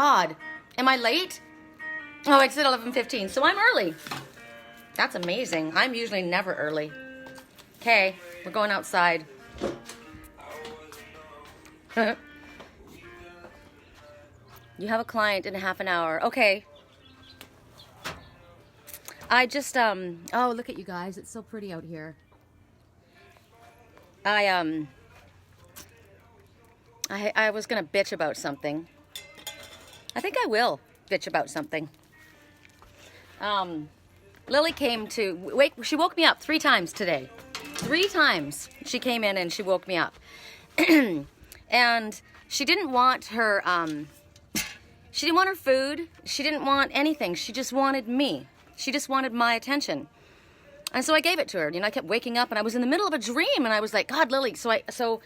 Odd. Am I late? Oh, it's at 11:15, so I'm early. That's amazing. I'm usually never early. Okay, we're going outside. You have a client in half an hour. Okay. I just, oh, look at you guys. It's so pretty out here. I was gonna bitch about something. I think I will bitch about something. Lily came to, she woke me up 3 times today. 3 times she came in and she woke me up. And she didn't want her, she didn't want her food. She didn't want anything. She just wanted me. She just wanted my attention. And so I gave it to her. You know, I kept waking up and I was in the middle of a dream and I was like, God, Lily. So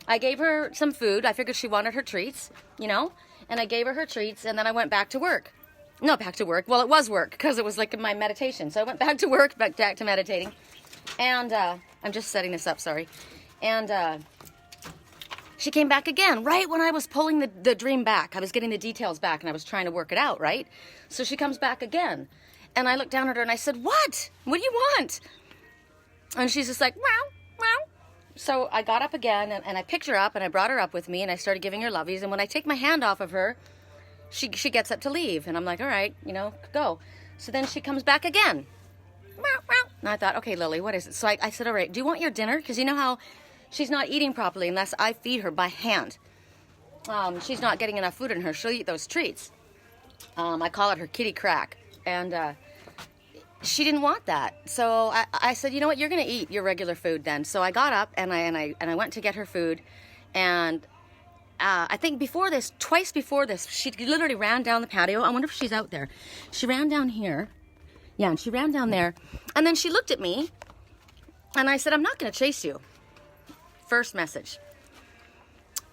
I gave her some food. I figured she wanted her treats, you know, and I gave her her treats and then I went back to work. No, back to work. Well, it was work because it was like my meditation. So I went back to work, back to meditating. And I'm just setting this up, sorry. And she came back again, right when I was pulling the dream back. I was getting the details back and I was trying to work it out, right? So she comes back again. And I looked down at her and I said, what? What do you want? And she's just like, wow, wow. So I got up again and I picked her up and I brought her up with me and I started giving her lovies. And when I take my hand off of her, she gets up to leave. And I'm like, all right, you know, go. So then she comes back again. And I thought, okay, Lily, what is it? So I said, all right, do you want your dinner? Because you know how she's not eating properly unless I feed her by hand. She's not getting enough food in her. She'll eat those treats. I call it her kitty crack. And she didn't want that. So I said, you know what, you're going to eat your regular food then. So I got up and I went to get her food. And I think twice before this, she literally ran down the patio. I wonder if she's out there. She ran down here. Yeah, and she ran down there. And then she looked at me. And I said, I'm not going to chase you. First message.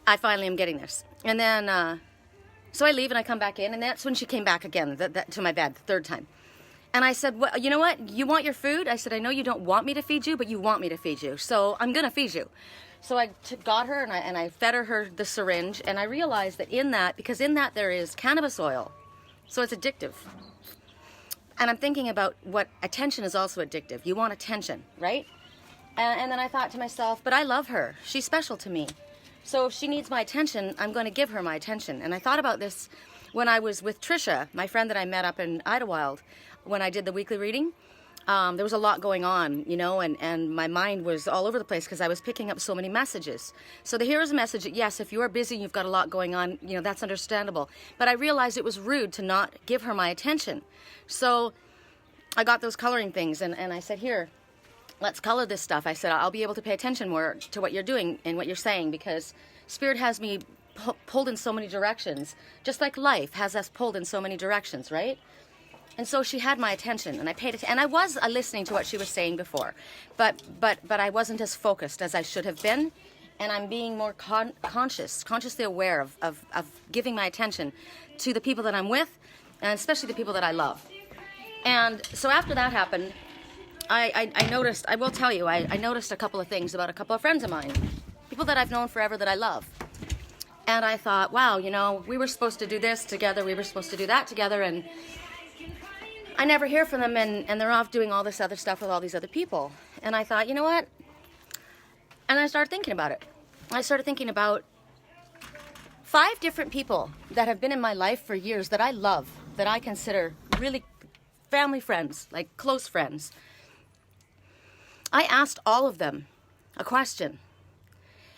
I finally am getting this. And then, so I leave and I come back in. And that's when she came back again to my bed, the 3rd time. And I said, well, you know what? You want your food? I said, I know you don't want me to feed you, but you want me to feed you. So I'm going to feed you. So I got her and I fed her the syringe. And I realized that because in that there is cannabis oil. So it's addictive. And I'm thinking about what attention is also addictive. You want attention, right? And then I thought to myself, but I love her. She's special to me. So if she needs my attention, I'm going to give her my attention. And I thought about this when I was with Trisha, my friend that I met up in Idlewild, when I did the weekly reading. There was a lot going on, you know, and my mind was all over the place because I was picking up so many messages. So here is a message that, yes, if you are busy and you've got a lot going on, you know, that's understandable. But I realized it was rude to not give her my attention. So I got those coloring things and I said, here, let's color this stuff. I said, I'll be able to pay attention more to what you're doing and what you're saying because Spirit has me pulled in so many directions, just like life has us pulled in so many directions, right? And so she had my attention, and I paid attention. And I was listening to what she was saying before, but I wasn't as focused as I should have been, and I'm being more consciously aware of giving my attention to the people that I'm with, and especially the people that I love. And so after that happened, I noticed, I will tell you, I noticed a couple of things about a couple of friends of mine, people that I've known forever that I love. And I thought, wow, you know, we were supposed to do this together, we were supposed to do that together, and I never hear from them, and they're off doing all this other stuff with all these other people. And I thought, you know what? And I started thinking about it. I started thinking about 5 different people that have been in my life for years that I love, that I consider really family friends, like close friends. I asked all of them a question,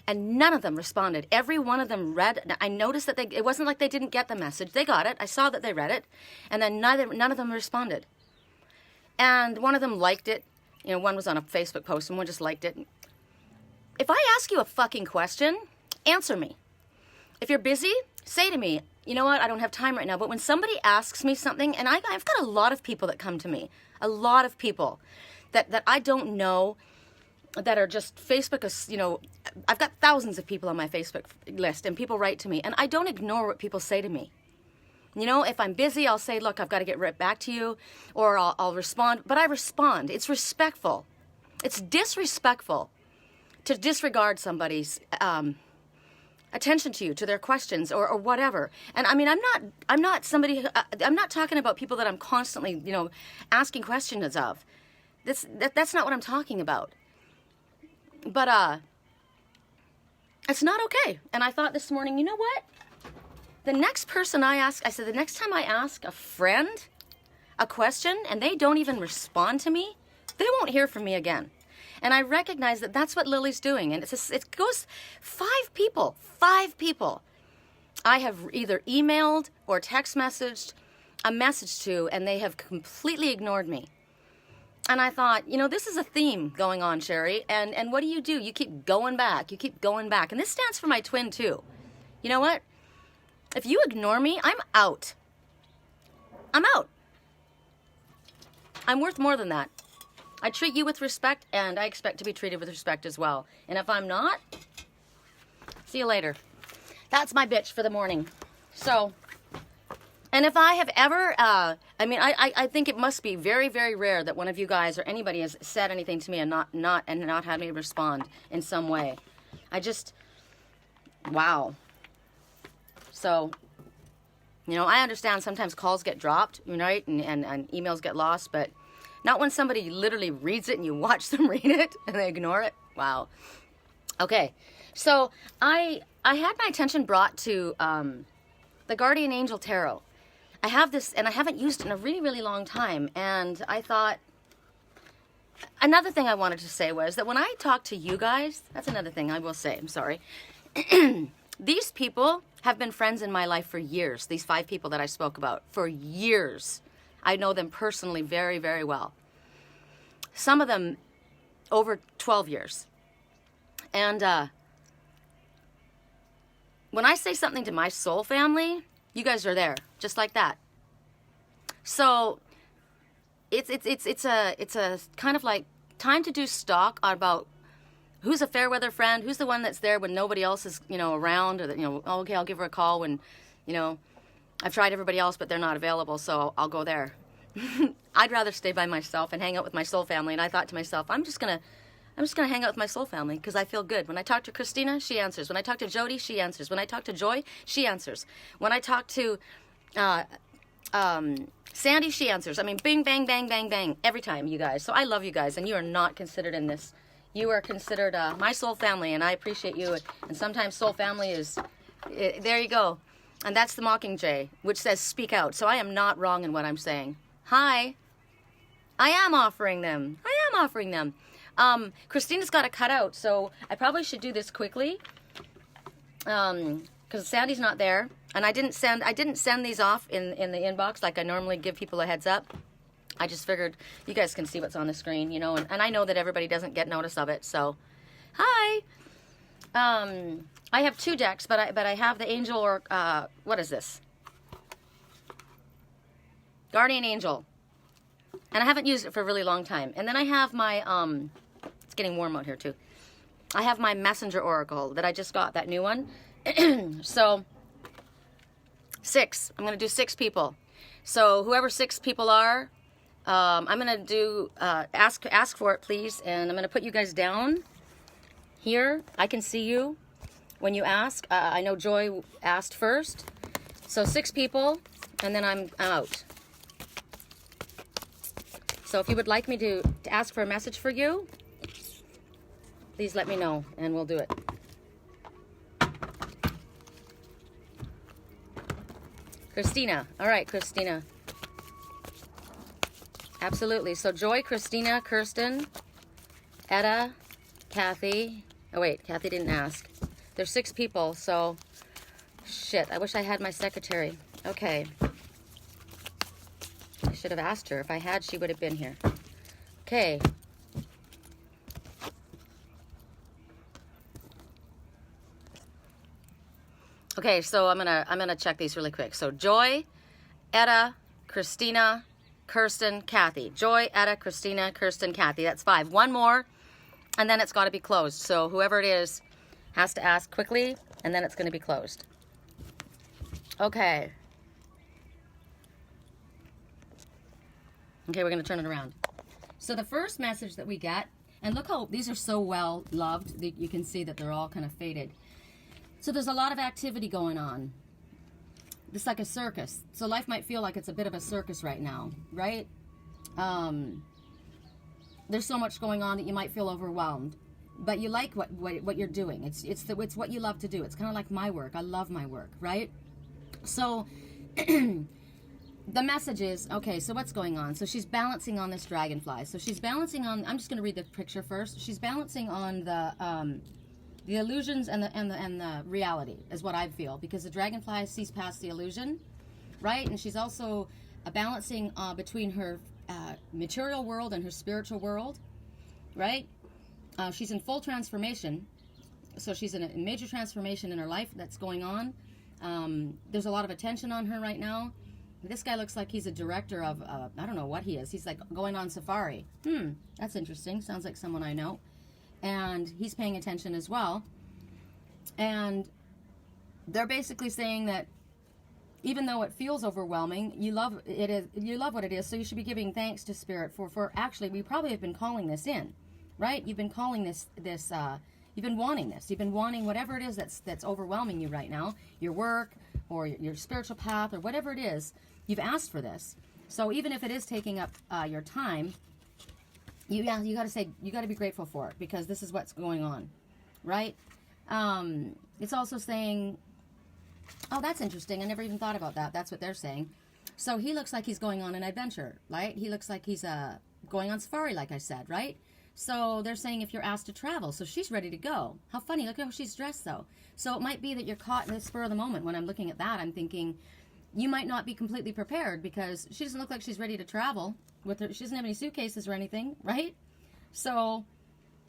and none of them responded. Every one of them read. I noticed that it wasn't like they didn't get the message. They got it. I saw that they read it. And then none of them responded. And one of them liked it. You know, one was on a Facebook post and one just liked it. If I ask you a fucking question, answer me. If you're busy, say to me, you know what, I don't have time right now. But when somebody asks me something, and I've got a lot of people that come to me, a lot of people that I don't know, that are just Facebook, you know, I've got thousands of people on my Facebook list, and people write to me, and I don't ignore what people say to me. You know, if I'm busy, I'll say, look, I've got to get right back to you, or I'll respond, but I respond. It's respectful. It's disrespectful to disregard somebody's attention to you, to their questions or whatever. And I mean, I'm not somebody, I'm not talking about people that I'm constantly, you know, asking questions of. That's not what I'm talking about. But it's not okay. And I thought this morning, you know what? The next person I said, the next time I ask a friend a question and they don't even respond to me, they won't hear from me again. And I recognize that that's what Lily's doing. And it goes 5 people I have either emailed or text messaged a message to, and they have completely ignored me. And I thought, you know, this is a theme going on, Sherry. And what do? You keep going back. You keep going back. And this stands for my twin, too. You know what? If you ignore me, I'm out. I'm out. I'm worth more than that. I treat you with respect, and I expect to be treated with respect as well. And if I'm not, see you later. That's my bitch for the morning. So, and if I have ever, I mean, I think it must be very, very rare that one of you guys or anybody has said anything to me and not had me respond in some way. Wow. So, you know, I understand sometimes calls get dropped, right, and emails get lost, but not when somebody literally reads it and you watch them read it and they ignore it. Wow. Okay, so I had my attention brought to the Guardian Angel Tarot. I have this, and I haven't used it in a really, really long time, and I thought, another thing I wanted to say was that when I talk to you guys, that's another thing I will say, I'm sorry, these people have been friends in my life for years, these 5 people that I spoke about, for years. I know them personally very, very well. Some of them over 12 years. And when I say something to my soul family, you guys are there, just like that. So it's a kind of like time to do stock about who's a fair weather friend, who's the one that's there when nobody else is, you know, around, or that, you know, oh, okay, I'll give her a call when, you know, I've tried everybody else, but they're not available, so I'll go there. I'd rather stay by myself and hang out with my soul family. And I thought to myself, I'm just gonna hang out with my soul family because I feel good. When I talk to Christina, she answers. When I talk to Jody, she answers. When I talk to Joy, she answers. When I talk to Sandy, she answers. I mean, bing, bang, bang, bang, bang, every time, you guys. So I love you guys, and you are not considered in this. You are considered my soul family, and I appreciate you. And sometimes soul family is, there you go. And that's the Mockingjay, which says speak out. So I am not wrong in what I'm saying. Hi. I am offering them. Christina's got a cutout, so I probably should do this quickly. Because Sandy's not there. And I didn't send these off in the inbox like I normally give people a heads up. I just figured you guys can see what's on the screen, you know, and I know that everybody doesn't get notice of it, so hi. I have 2 decks, but I have the Angel, or what is this? Guardian Angel. And I haven't used it for a really long time. And then I have my it's getting warm out here too. I have my Messenger Oracle that I just got, that new one. So 6. I'm going to do 6 people. So whoever 6 people are, I'm going to do, ask for it, please. And I'm going to put you guys down here. I can see you when you ask. I know Joy asked first. So 6 people, and then I'm out. So if you would like me to ask for a message for you, please let me know, and we'll do it. Christina. All right, Christina. Absolutely. So Joy, Christina, Kirsten, Etta, Kathy. Oh, wait. Kathy didn't ask. There's 6 people, so shit. I wish I had my secretary. Okay. I should have asked her. If I had, she would have been here. Okay. Okay, so I'm gonna check these really quick. So Joy, Etta, Christina, Kirsten, Kathy. Joy, Etta, Christina, Kirsten, Kathy. That's 5. One more, and then it's got to be closed. So whoever it is has to ask quickly, and then it's going to be closed. Okay. Okay, we're going to turn it around. So the first message that we get, and look how these are so well loved that you can see that they're all kind of faded. So there's a lot of activity going on. It's like a circus. So life might feel like it's a bit of a circus right now, right? There's so much going on that you might feel overwhelmed. But you like what you're doing. It's what you love to do. It's kind of like my work. I love my work, right? So the message is, okay, so what's going on? So she's balancing on this dragonfly. So she's balancing on, I'm just going to read the picture first. She's balancing on the illusions and the reality is what I feel, because the dragonfly sees past the illusion, right? And she's also balancing between her material world and her spiritual world, right? She's in full transformation. So she's in a major transformation in her life that's going on. There's a lot of attention on her right now. This guy looks like he's a director of, I don't know what he is. He's like going on safari. That's interesting. Sounds like someone I know. And he's paying attention as well. And they're basically saying that even though it feels overwhelming, you love it. You love what it is, so you should be giving thanks to Spirit for actually, we probably have been calling this in, right? You've been calling this you've been wanting this. You've been wanting whatever it is that's overwhelming you right now, your work or your spiritual path or whatever it is. You've asked for this. So even if it is taking up your time, you got to be grateful for it, because this is what's going on, right? It's also saying, oh, that's interesting. I never even thought about that. That's what they're saying. So he looks like he's going on an adventure, right? He looks like he's going on safari, like I said, right? So they're saying if you're asked to travel, so she's ready to go. How funny. Look at how she's dressed, though. So it might be that you're caught in the spur of the moment. When I'm looking at that, I'm thinking you might not be completely prepared, because she doesn't look like she's ready to travel. She doesn't have any suitcases or anything, right? So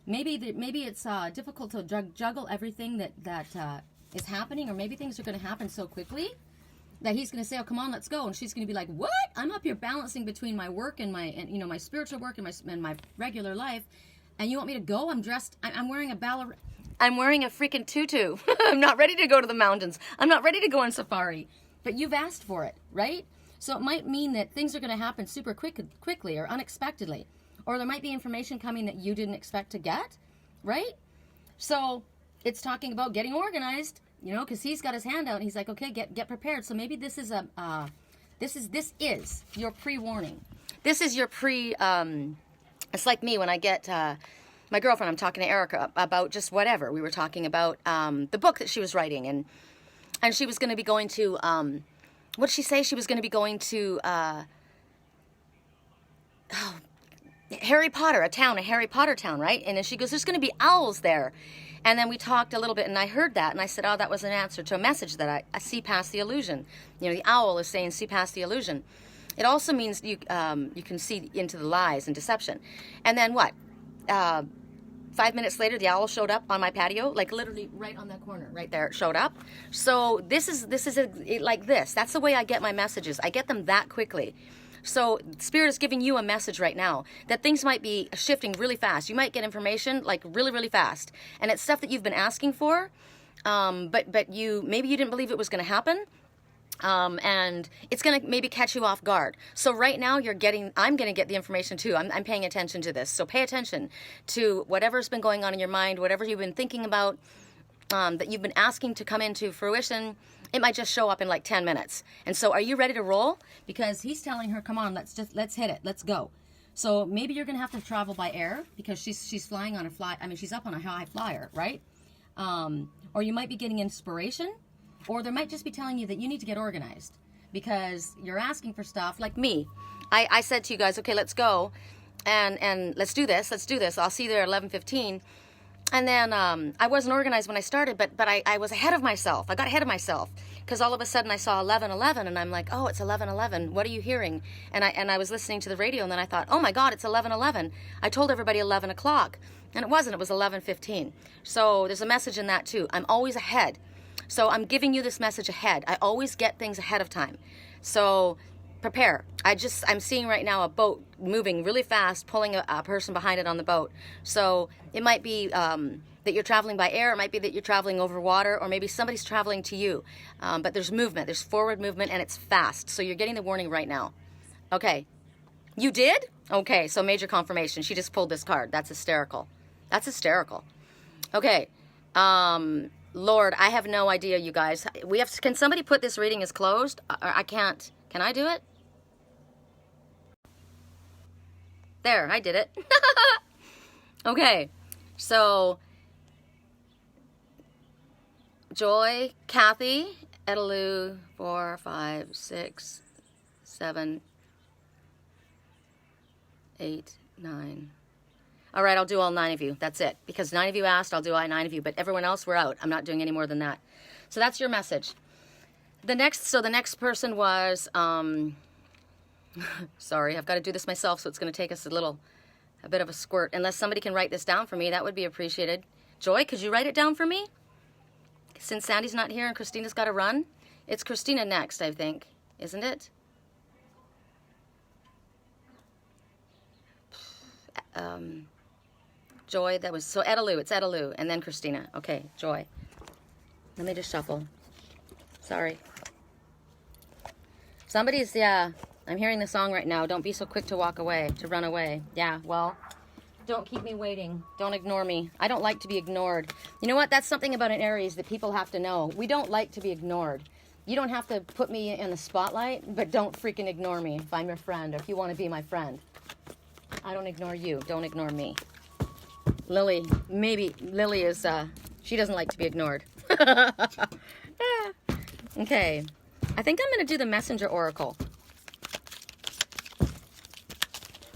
maybe it's difficult to juggle everything that is happening, or maybe things are going to happen so quickly that he's going to say, oh, come on, let's go. And she's going to be like, what? I'm up here balancing between my work and my spiritual work and my regular life. And you want me to go? I'm dressed. I'm wearing I'm wearing a freaking tutu. I'm not ready to go to the mountains. I'm not ready to go on safari. But you've asked for it, right? So it might mean that things are going to happen super quickly or unexpectedly. Or there might be information coming that you didn't expect to get, right? So it's talking about getting organized, because he's got his hand out and he's like, okay, get prepared. So maybe this is this is your pre-warning. This is your it's like me when I get my girlfriend, I'm talking to Erica about just whatever. We were talking about the book that she was writing, and she was going to be going to, what did she say? She was going to be going to Harry Potter, a Harry Potter town, right? And then she goes, there's going to be owls there. And then we talked a little bit, and I heard that, and I said, oh, that was an answer to a message that I see past the illusion. The owl is saying, see past the illusion. It also means you can see into the lies and deception. And then what? 5 minutes later, the owl showed up on my patio, like literally right on that corner, right there, it showed up. So this is like this. That's the way I get my messages. I get them that quickly. So Spirit is giving you a message right now that things might be shifting really fast. You might get information like really, really fast. And it's stuff that you've been asking for, but maybe you didn't believe it was going to happen. And it's going to maybe catch you off guard. So right now I'm going to get the information too. I'm paying attention to this. So pay attention to whatever's been going on in your mind, whatever you've been thinking about, that you've been asking to come into fruition. It might just show up in like 10 minutes. And so are you ready to roll? Because he's telling her, come on, let's hit it. Let's go. So maybe you're going to have to travel by air, because she's flying on she's up on a high flyer, right? Or you might be getting inspiration, or they might just be telling you that you need to get organized, because you're asking for stuff like me. I said to you guys, okay, let's go and let's do this. I'll see you there at 11:15. And then I wasn't organized when I started, but I was ahead of myself. I got ahead of myself, because all of a sudden I saw 11:11, and I'm like, oh, it's 11:11. What are you hearing? And I was listening to the radio, and then I thought, oh my God, it's 11:11. I told everybody 11 o'clock, and it wasn't. It was 11:15. So there's a message in that too. I'm always ahead. So I'm giving you this message ahead. I always get things ahead of time. So prepare. I'm seeing right now a boat moving really fast, pulling a person behind it on the boat. So it might be that you're traveling by air. It might be that you're traveling over water, or maybe somebody's traveling to you. But there's movement. There's forward movement, and it's fast. So you're getting the warning right now. Okay. You did? Okay, so major confirmation. She just pulled this card. That's hysterical. Okay. Lord, I have no idea, you guys. Can somebody put this reading as closed? I can't. Can I do it? There, I did it. Okay, so Joy, Kathy, Edalu, 4, 5, 6, 7, 8, 9. All right, I'll do all 9 of you. That's it. Because 9 of you asked, I'll do all 9 of you. But everyone else, we're out. I'm not doing any more than that. So that's your message. The next person was, sorry, I've got to do this myself, so it's going to take us a bit of a squirt. Unless somebody can write this down for me, that would be appreciated. Joy, could you write it down for me? Since Sandy's not here and Christina's got to run. It's Christina next, I think. Isn't it? Joy, that was, so Edalu, it's Edalu, and then Christina. Okay, Joy. Let me just shuffle. Sorry. Somebody's, yeah, I'm hearing the song right now. Don't be so quick to walk away, to run away. Yeah, well, don't keep me waiting. Don't ignore me. I don't like to be ignored. You know what? That's something about an Aries that people have to know. We don't like to be ignored. You don't have to put me in the spotlight, but don't freaking ignore me if I'm your friend or if you want to be my friend. I don't ignore you. Don't ignore me. Lily, maybe Lily is, she doesn't like to be ignored. Okay. I think I'm going to do the Messenger Oracle.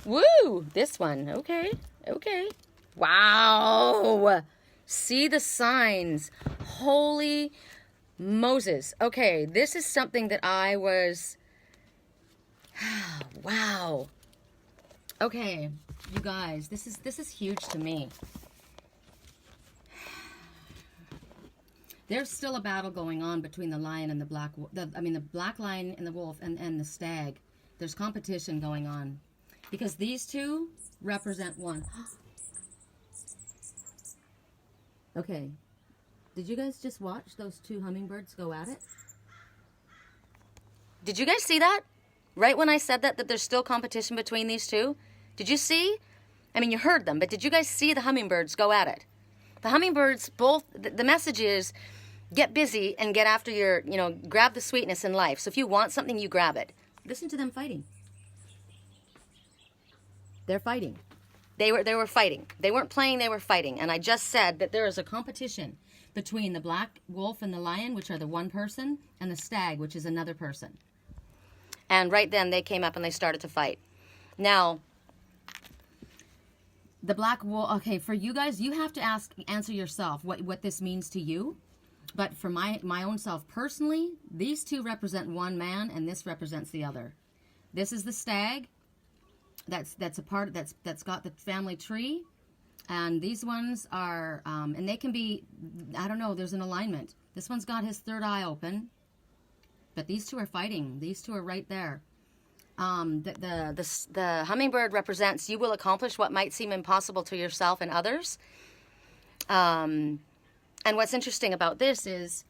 Woo! This one. Okay. Okay. Wow! See the signs. Holy Moses. Okay, this is something that I was... Wow. Okay, you guys, this is huge to me. There's still a battle going on between the lion and the black lion and the wolf and the stag. There's competition going on because these two represent one. Okay, did you guys just watch those two hummingbirds go at it? Did you guys see that? Right when I said that there's still competition between these two? Did you see? I mean, you heard them, but did you guys see the hummingbirds go at it? The hummingbirds, both, the message is, get busy and get after your, grab the sweetness in life. So if you want something, you grab it. Listen to them fighting. They're fighting. They were fighting. They weren't playing, they were fighting. And I just said that there is a competition between the black wolf and the lion, which are the one person, and the stag, which is another person. And right then they came up and they started to fight. Now, the black wolf, okay, for you guys, you have to answer yourself what this means to you. But for my own self personally, these two represent one man and this represents the other. This is the stag. That's got the family tree. And these ones are, and they can be, I don't know, there's an alignment. This one's got his third eye open. But these two are fighting. These two are right there. The hummingbird represents you will accomplish what might seem impossible to yourself and others. And what's interesting about this is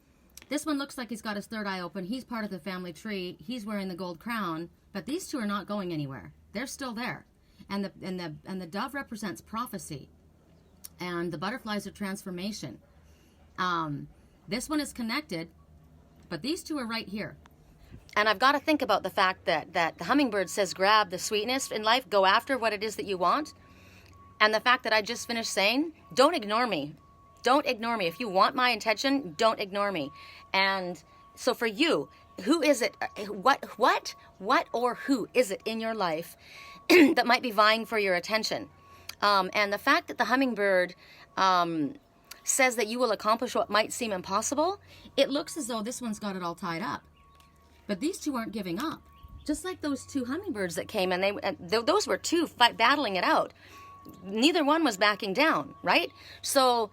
this one looks like he's got his third eye open. He's part of the family tree. He's wearing the gold crown. But these two are not going anywhere. They're still there. And the dove represents prophecy. And the butterflies are transformation. This one is connected. But these two are right here. And I've got to think about the fact that the hummingbird says grab the sweetness in life, go after what it is that you want. And the fact that I just finished saying, don't ignore me. Don't ignore me. If you want my attention, don't ignore me. And so for you, who is it, what or who is it in your life that might be vying for your attention? And the fact that the hummingbird says that you will accomplish what might seem impossible, it looks as though this one's got it all tied up. But these two aren't giving up. Just like those two hummingbirds that came and those were two battling it out. Neither one was backing down, right? So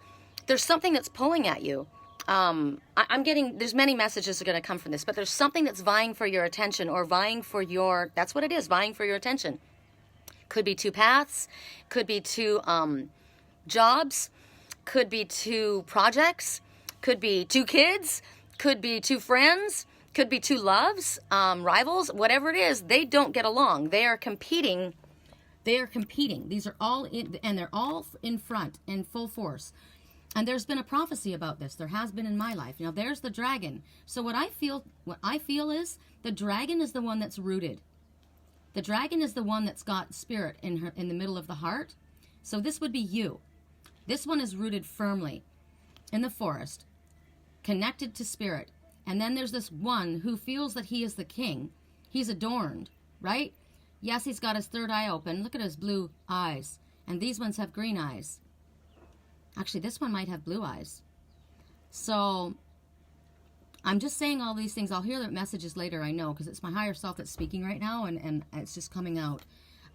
there's something that's pulling at you. There's many messages that are going to come from this, but there's something that's vying for your attention or vying for your, that's what it is, vying for your attention. Could be two paths, could be two jobs, could be two projects, could be two kids, could be two friends, could be two loves, rivals, whatever it is, they don't get along. They are competing. They are competing. These are all in, and they're all in front, in full force. And there's been a prophecy about this. There has been in my life. You know, there's the dragon. So what I feel is the dragon is the one that's rooted. The dragon is the one that's got spirit in the middle of the heart. So this would be you. This one is rooted firmly in the forest, connected to spirit. And then there's this one who feels that he is the king. He's adorned, right? Yes, he's got his third eye open. Look at his blue eyes. And these ones have green eyes. Actually, this one might have blue eyes. So I'm just saying all these things. I'll hear the messages later, I know, because it's my higher self that's speaking right now, and it's just coming out.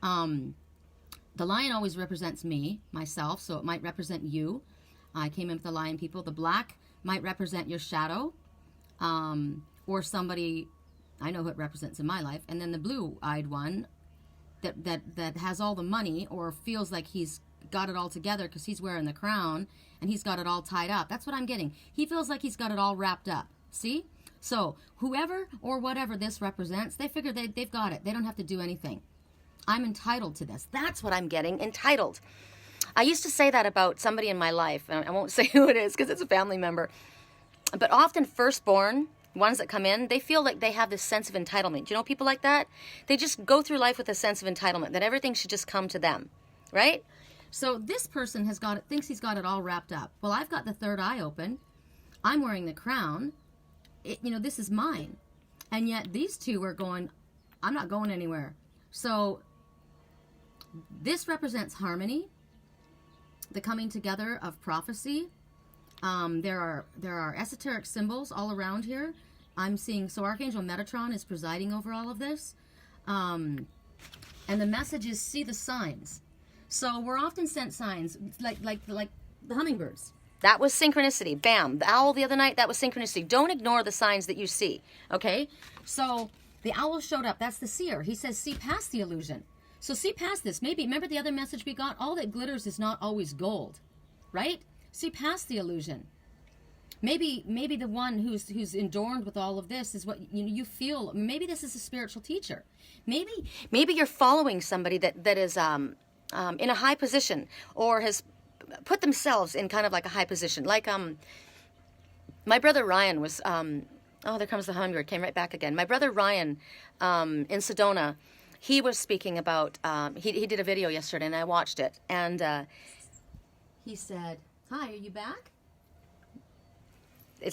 The lion always represents me, myself, so it might represent you. I came in with the lion people. The black might represent your shadow, or somebody I know who it represents in my life. And then the blue-eyed one that has all the money, or feels like he's got it all together because he's wearing the crown and he's got it all tied up. That's what I'm getting. He feels like he's got it all wrapped up. See? So whoever or whatever this represents, they figure they've got it. They don't have to do anything. I'm entitled to this. That's what I'm getting, entitled. I used to say that about somebody in my life, and I won't say who it is because it's a family member, but often firstborn, ones that come in, they feel like they have this sense of entitlement. Do you know people like that? They just go through life with a sense of entitlement, that everything should just come to them, right? So this person thinks he's got it all wrapped up. Well, I've got the third eye open. I'm wearing the crown. This is mine. And yet these two are going, I'm not going anywhere. So this represents harmony, the coming together of prophecy. There are esoteric symbols all around here. I'm seeing, so Archangel Metatron is presiding over all of this. And the message is, see the signs. So we're often sent signs, like the hummingbirds. That was synchronicity. Bam. The owl the other night, that was synchronicity. Don't ignore the signs that you see, okay? So the owl showed up. That's the seer. He says, see past the illusion. So see past this. Maybe, remember the other message we got? All that glitters is not always gold, right? See past the illusion. Maybe the one who's adorned with all of this is what you feel. Maybe this is a spiritual teacher. Maybe you're following somebody that is in a high position, or has put themselves in kind of like a high position. Like my brother Ryan was. There comes the hummingbird. Came right back again. My brother Ryan in Sedona. He was speaking about. He did a video yesterday, and I watched it, and he said, "Hi, are you back?"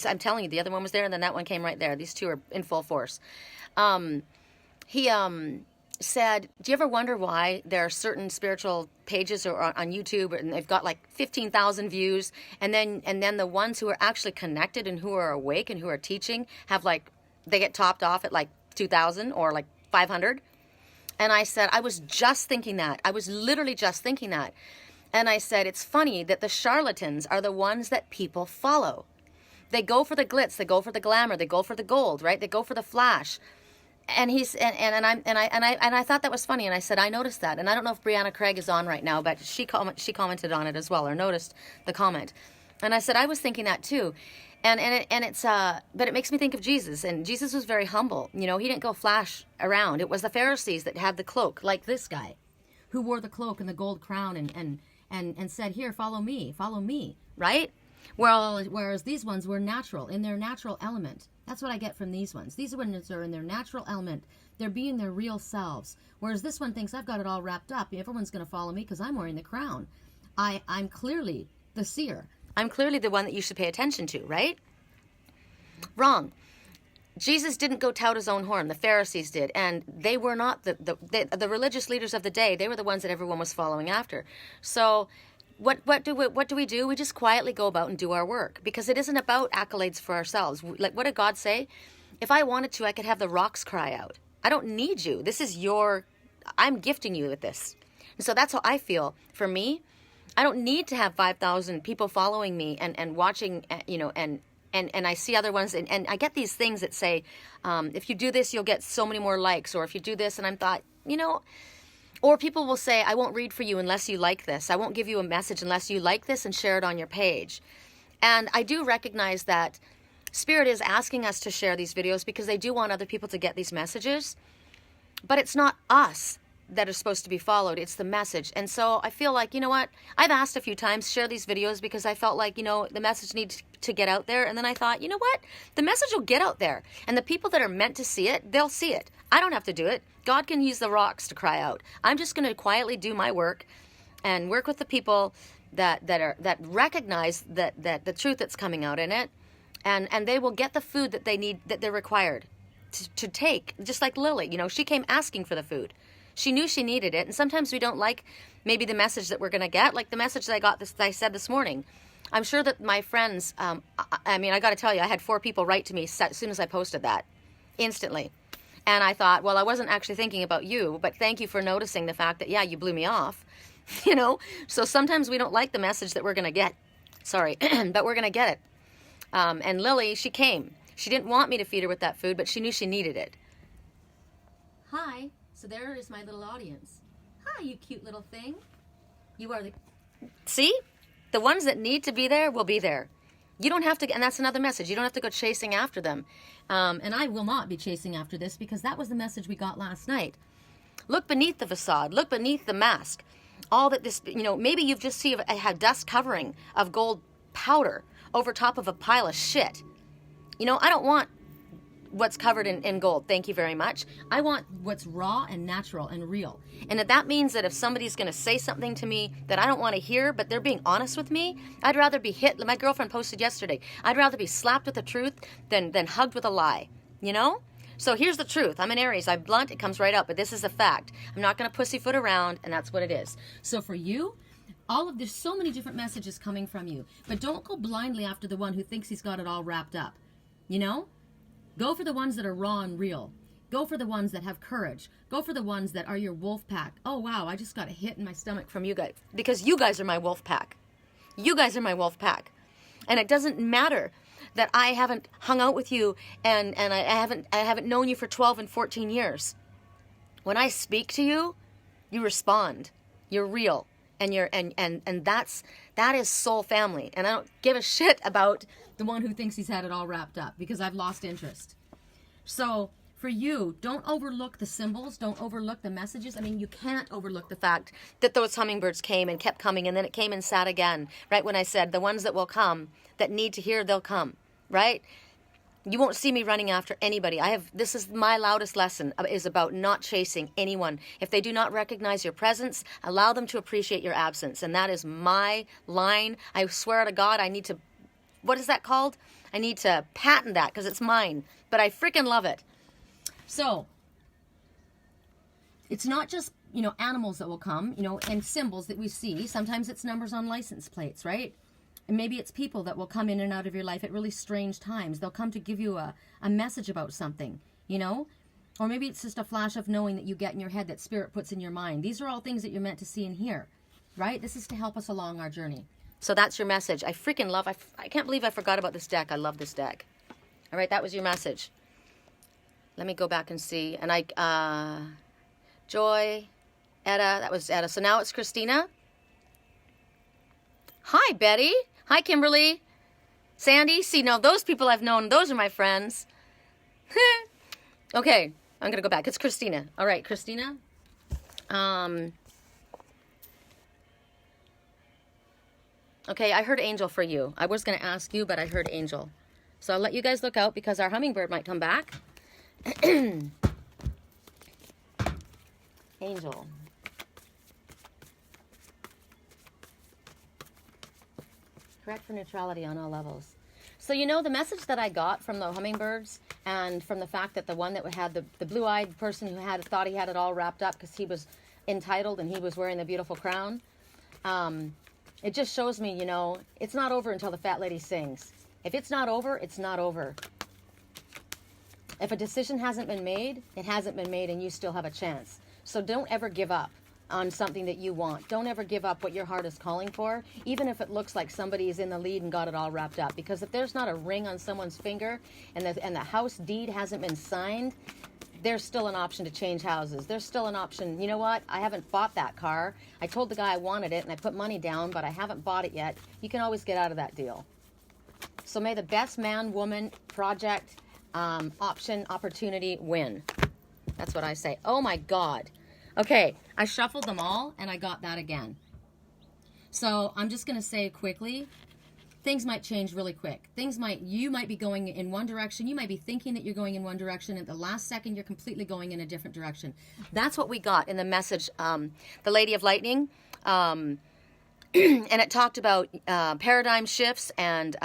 I'm telling you, the other one was there, and then that one came right there. These two are in full force. He said, do you ever wonder why there are certain spiritual pages or on YouTube, and they've got like 15,000 views, and then the ones who are actually connected and who are awake and who are teaching have they get topped off at like 2,000 or like 500? And I said, I was just thinking that. I was literally just thinking that. And I said, it's funny that the charlatans are the ones that people follow. They go for the glitz, they go for the glamour, they go for the gold, right? They go for the flash. And I thought that was funny, and I said, I noticed that. And I don't know if Brianna Craig is on right now, but she commented on it as well, or noticed the comment. And I said, I was thinking that too. But it makes me think of Jesus, and Jesus was very humble. He didn't go flash around. It was the Pharisees that had the cloak, like this guy, who wore the cloak and the gold crown and said, here, follow me, right? Whereas these ones were natural, in their natural element. That's what I get from these ones. These ones are in their natural element. They're being their real selves. Whereas this one thinks, I've got it all wrapped up. Everyone's going to follow me because I'm wearing the crown. I'm clearly the seer. I'm clearly the one that you should pay attention to, right? Wrong. Jesus didn't go tout his own horn. The Pharisees did. And they were not the religious leaders of the day. They were the ones that everyone was following after. So what do we do? We just quietly go about and do our work, because it isn't about accolades for ourselves. Like, what did God say? If I wanted to, I could have the rocks cry out. I don't need you. This is I'm gifting you with this. And so that's how I feel. For me, I don't need to have 5,000 people following me and watching, and I see other ones, and I get these things that say, if you do this, you'll get so many more likes, or if you do this, and I'm thought, or people will say, I won't read for you unless you like this. I won't give you a message unless you like this and share it on your page. And I do recognize that Spirit is asking us to share these videos because they do want other people to get these messages. But it's not us. that are supposed to be followed. It's the message. And so I feel like, you know what? I've asked a few times, share these videos, because I felt like, you know, the message needs to get out there. And then I thought, you know what? The message will get out there. And the people that are meant to see it, they'll see it. I don't have to do it. God can use the rocks to cry out. I'm just going to quietly do my work and work with the people that recognize that the truth that's coming out in it. And they will get the food that they need, that they're required to take. Just like Lily, you know, she came asking for the food. She knew she needed it. And sometimes we don't like maybe the message that we're going to get, like the message that I said this morning. I'm sure that my friends, I mean, I got to tell you, I had 4 people write to me as soon as I posted that, instantly. And I thought, well, I wasn't actually thinking about you, but thank you for noticing the fact that, yeah, you blew me off, you know? So sometimes we don't like the message that we're going to get. Sorry, but we're going to get it. And Lily, she came. She didn't want me to feed her with that food, but she knew she needed it. Hi. So there is my little audience. Hi, you cute little thing. You are the... See? The ones that need to be there will be there. You don't have to... And that's another message. You don't have to go chasing after them. And I will not be chasing after this, because that was the message we got last night. Look beneath the facade. Look beneath the mask. All that this... You know, maybe you've just seen a dust covering of gold powder over top of a pile of shit. You know, I don't want what's covered in gold. Thank you very much. I want what's raw and natural and real. And if that means that if somebody's going to say something to me that I don't want to hear, but they're being honest with me, I'd rather be hit. My girlfriend posted yesterday, I'd rather be slapped with the truth than hugged with a lie. You know? So here's the truth. I'm an Aries. I'm blunt. It comes right out. But this is a fact. I'm not going to pussyfoot around, and that's what it is. So for you, there's so many different messages coming from you. But don't go blindly after the one who thinks he's got it all wrapped up. You know? Go for the ones that are raw and real. Go for the ones that have courage. Go for the ones that are your wolf pack. Oh, wow, I just got a hit in my stomach from you guys. Because you guys are my wolf pack. You guys are my wolf pack. And it doesn't matter that I haven't hung out with you and I haven't known you for 12 and 14 years. When I speak to you, you respond. You're real. And that is soul family. And I don't give a shit about the one who thinks he's had it all wrapped up, because I've lost interest. So for you, don't overlook the symbols. Don't overlook the messages. I mean, you can't overlook the fact that those hummingbirds came and kept coming, and then it came and sat again. Right when I said the ones that will come, that need to hear, they'll come. Right? You won't see me running after anybody. This is my loudest lesson, is about not chasing anyone. If they do not recognize your presence, allow them to appreciate your absence. And that is my line. I swear to God, I need to, what is that called? I need to patent that, because it's mine. But I freaking love it. So, it's not just, you know, animals that will come, you know, and symbols that we see. Sometimes it's numbers on license plates, right? And maybe it's people that will come in and out of your life at really strange times. They'll come to give you a message about something, you know? Or maybe it's just a flash of knowing that you get in your head that spirit puts in your mind. These are all things that you're meant to see and hear, right? This is to help us along our journey. So that's your message. I freaking love, I can't believe I forgot about this deck. I love this deck. All right, that was your message. Let me go back and see. And Joy, Etta, that was Etta. So now it's Christina. Hi, Betty. Hi, Kimberly. Sandy. See, no, those people I've known, those are my friends. Okay, I'm going to go back. It's Christina. All right, Christina. Okay, I heard angel for you. I was going to ask you, but I heard angel. So I'll let you guys look out, because our hummingbird might come back. Angel. Correct for neutrality on all levels. So, you know, the message that I got from the hummingbirds, and from the fact that the one that had the blue-eyed person who thought he had it all wrapped up because he was entitled and he was wearing the beautiful crown, it just shows me, you know, it's not over until the fat lady sings. If it's not over, it's not over. If a decision hasn't been made, it hasn't been made, and you still have a chance. So don't ever give up on something that you want. Don't ever give up what your heart is calling for, even if it looks like somebody is in the lead and got it all wrapped up. Because if there's not a ring on someone's finger and the house deed hasn't been signed, there's still an option to change houses. There's still an option. You know what? I haven't bought that car. I told the guy I wanted it and I put money down, but I haven't bought it yet. You can always get out of that deal. So may the best man, woman, project, option, opportunity win. That's what I say. Oh my God. Okay, I shuffled them all, and I got that again. So I'm just going to say quickly, things might change really quick. You might be going in one direction. You might be thinking that you're going in one direction. At the last second, you're completely going in a different direction. That's what we got in the message, the Lady of Lightning. And it talked about paradigm shifts and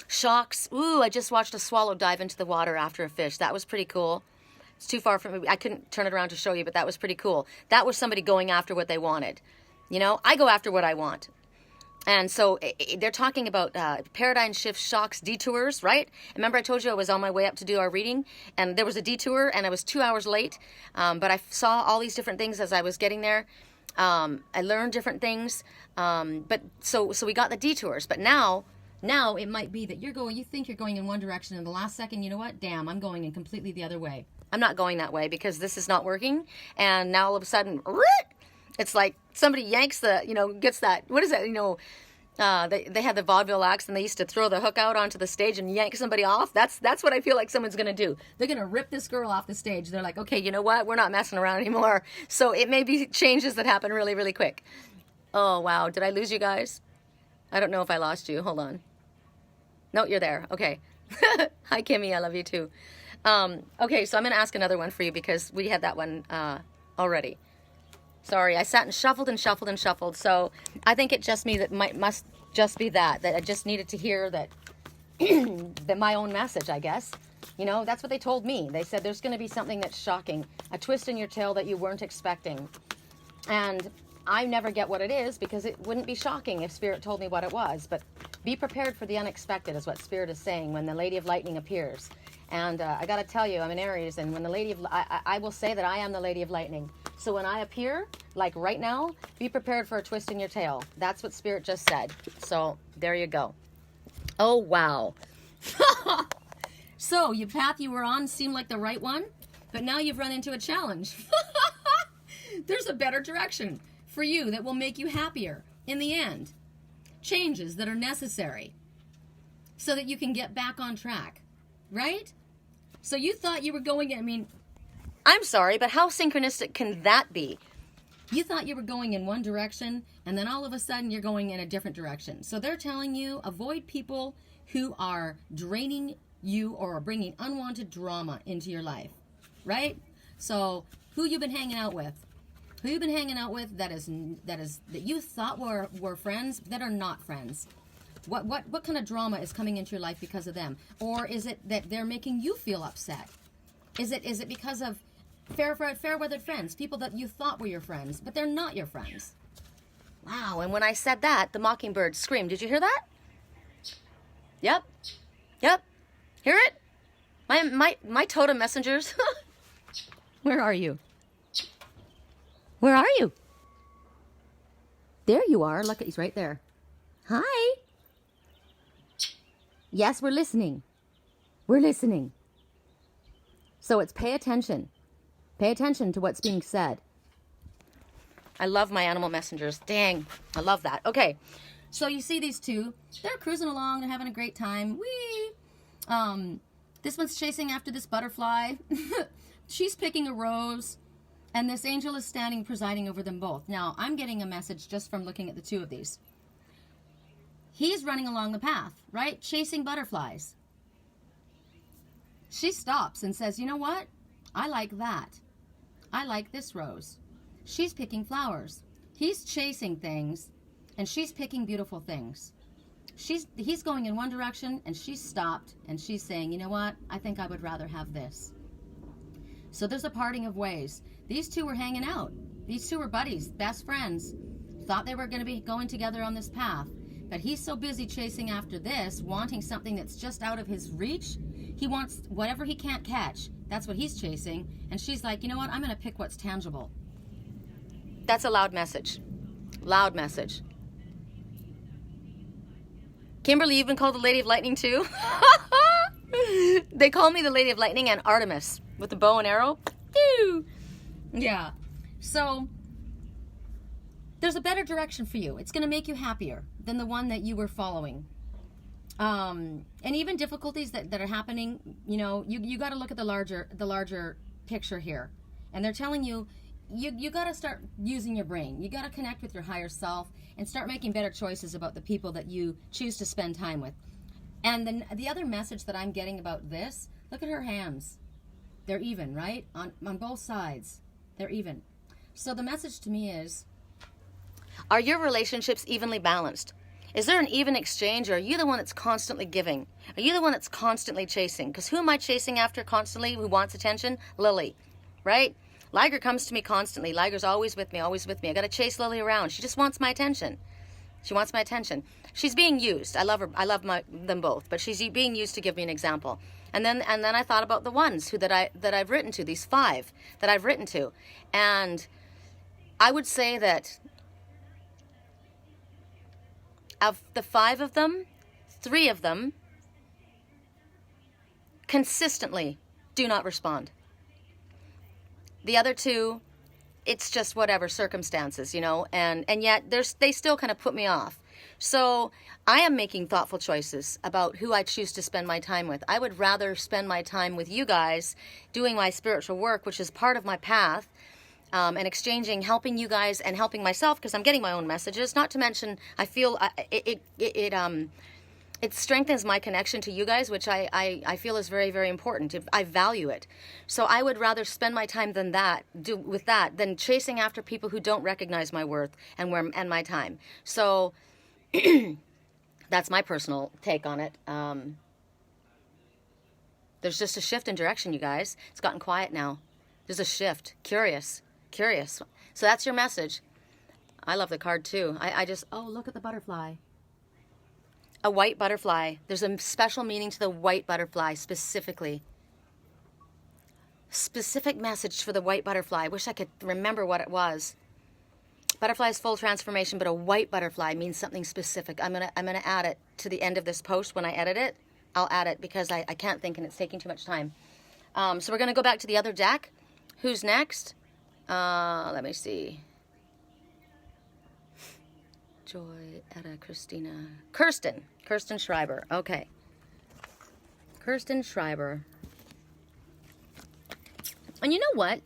shocks. Ooh, I just watched a swallow dive into the water after a fish. That was pretty cool. It's too far from me. I couldn't turn it around to show you, but that was pretty cool. That was somebody going after what they wanted. You know, I go after what I want. And so they're talking about paradigm shifts, shocks, detours, right? Remember I told you I was on my way up to do our reading, and there was a detour, and I was 2 hours late. But I saw all these different things as I was getting there. I learned different things. But so we got the detours. But now it might be that you think you're going in one direction, and the last second, you know what? Damn, I'm going in completely the other way. I'm not going that way because this is not working. And now all of a sudden, it's like somebody yanks gets that, what is that, they had the vaudeville acts, and they used to throw the hook out onto the stage and yank somebody off. That's what I feel like someone's going to do. They're going to rip this girl off the stage. They're like, okay, you know what? We're not messing around anymore. So it may be changes that happen really, really quick. Oh, wow. Did I lose you guys? I don't know if I lost you. Hold on. No, you're there. Okay. Hi, Kimmy. I love you too. Okay, so I'm going to ask another one for you because we had that one already. Sorry, I sat and shuffled and shuffled and shuffled. So I think it just me that must just be that I just needed to hear that that my own message, I guess. You know, that's what they told me. They said there's going to be something that's shocking, a twist in your tail that you weren't expecting. And I never get what it is because it wouldn't be shocking if Spirit told me what it was. But be prepared for the unexpected is what Spirit is saying when the Lady of Lightning appears. And I got to tell you, I'm an Aries, and when the Lady of I will say that I am the Lady of Lightning. So when I appear, like right now, be prepared for a twist in your tail. That's what Spirit just said. So there you go. Oh, wow. So your path you were on seemed like the right one, but now you've run into a challenge. There's a better direction for you that will make you happier in the end. Changes that are necessary so that you can get back on track, right? So you thought you were going, I'm sorry, but how synchronistic can that be? You thought you were going in one direction, and then all of a sudden you're going in a different direction. So they're telling you, avoid people who are draining you or are bringing unwanted drama into your life, right? So who you've been hanging out with? Who you've been hanging out with that you thought were friends that are not friends? What kind of drama is coming into your life because of them? Or is it that they're making you feel upset? Is it because of fair-weathered friends, people that you thought were your friends, but they're not your friends? Wow, and when I said that, the mockingbird screamed. Did you hear that? Yep. Hear it? My totem messengers. Where are you? Where are you? There you are. Look, he's right there. Hi. Yes, we're listening. We're listening. So it's pay attention. Pay attention to what's being said. I love my animal messengers. Dang, I love that. Okay, so you see these two. They're cruising along. They're having a great time. Whee! This one's chasing after this butterfly. She's picking a rose. And this angel is standing, presiding over them both. Now, I'm getting a message just from looking at the two of these. He's running along the path, right? Chasing butterflies. She stops and says, you know what? I like that. I like this rose. She's picking flowers. He's chasing things, and she's picking beautiful things. He's going in one direction, and she's stopped, and she's saying, you know what? I think I would rather have this. So there's a parting of ways. These two were hanging out. These two were buddies, best friends. Thought they were going to be going together on this path. But he's so busy chasing after this, wanting something that's just out of his reach. He wants whatever he can't catch. That's what he's chasing. And she's like, you know what? I'm going to pick what's tangible. That's a loud message. Loud message. Kimberly, you've been called the Lady of Lightning too? They call me the Lady of Lightning and Artemis with the bow and arrow. Ew. Yeah. So there's a better direction for you. It's going to make you happier than the one that you were following. And even difficulties that are happening, you know, you got to look at the larger picture here. And they're telling you, you got to start using your brain. You got to connect with your higher self and start making better choices about the people that you choose to spend time with. And then the other message that I'm getting about this, look at her hands. They're even, right? On both sides. They're even. So the message to me is, are your relationships evenly balanced? Is there an even exchange, or are you the one that's constantly giving? Are you the one that's constantly chasing? Because who am I chasing after constantly, who wants attention? Lily, right? Liger comes to me constantly. Liger's always with me, always with me. I got to chase Lily around. She just wants my attention. She wants my attention. She's being used. I love her. I love them both, but she's being used to give me an example. And then I thought about the ones that I've written to, these 5 that I've written to, and I would say that of the 5 of them, 3 of them consistently do not respond. The other 2, it's just whatever circumstances, you know, and yet they still kind of put me off. So I am making thoughtful choices about who I choose to spend my time with. I would rather spend my time with you guys doing my spiritual work, which is part of my path, and exchanging, helping you guys and helping myself, because I'm getting my own messages. Not to mention, I feel it strengthens my connection to you guys, which I feel is very, very important. I value it. So I would rather spend my time than chasing after people who don't recognize my worth and my time. So that's my personal take on it. There's just a shift in direction, you guys. It's gotten quiet now. There's a shift. Curious. So that's your message. I love the card too. Oh, look at the butterfly. A white butterfly. There's a special meaning to the white butterfly specifically. Specific message for the white butterfly. I wish I could remember what it was. Butterfly is full transformation, but a white butterfly means something specific. I'm gonna add it to the end of this post when I edit it. I'll add it because I can't think and it's taking too much time. So we're gonna go back to the other deck. Who's next? Let me see. Joy, Etta, Christina, Kirsten Schreiber. Okay. Kirsten Schreiber. And you know what?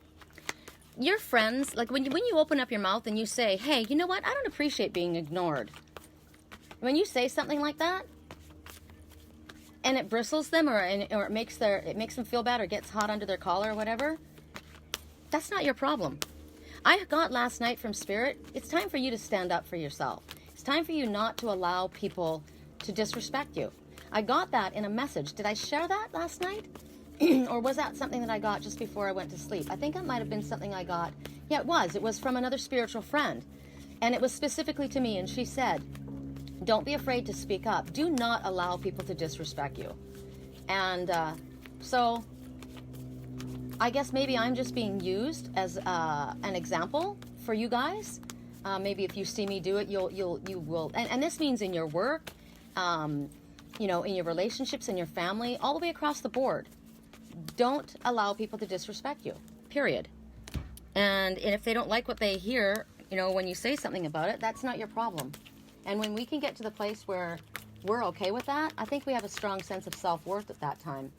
Your friends, like when you open up your mouth and you say, hey, you know what? I don't appreciate being ignored. When you say something like that, and it bristles them or it makes them feel bad or gets hot under their collar or whatever, that's not your problem. I got last night from Spirit, it's time for you to stand up for yourself. It's time for you not to allow people to disrespect you. I got that in a message. Did I share that last night? Or was that something that I got just before I went to sleep? I think it might have been something I got. Yeah, it was. It was from another spiritual friend. And it was specifically to me. And she said, don't be afraid to speak up. Do not allow people to disrespect you. And so I guess maybe I'm just being used as an example for you guys. Maybe if you see me do it, you will. And this means in your work, in your relationships, in your family, all the way across the board. Don't allow people to disrespect you, period. And if they don't like what they hear, when you say something about it, that's not your problem. And when we can get to the place where we're okay with that, I think we have a strong sense of self-worth at that time.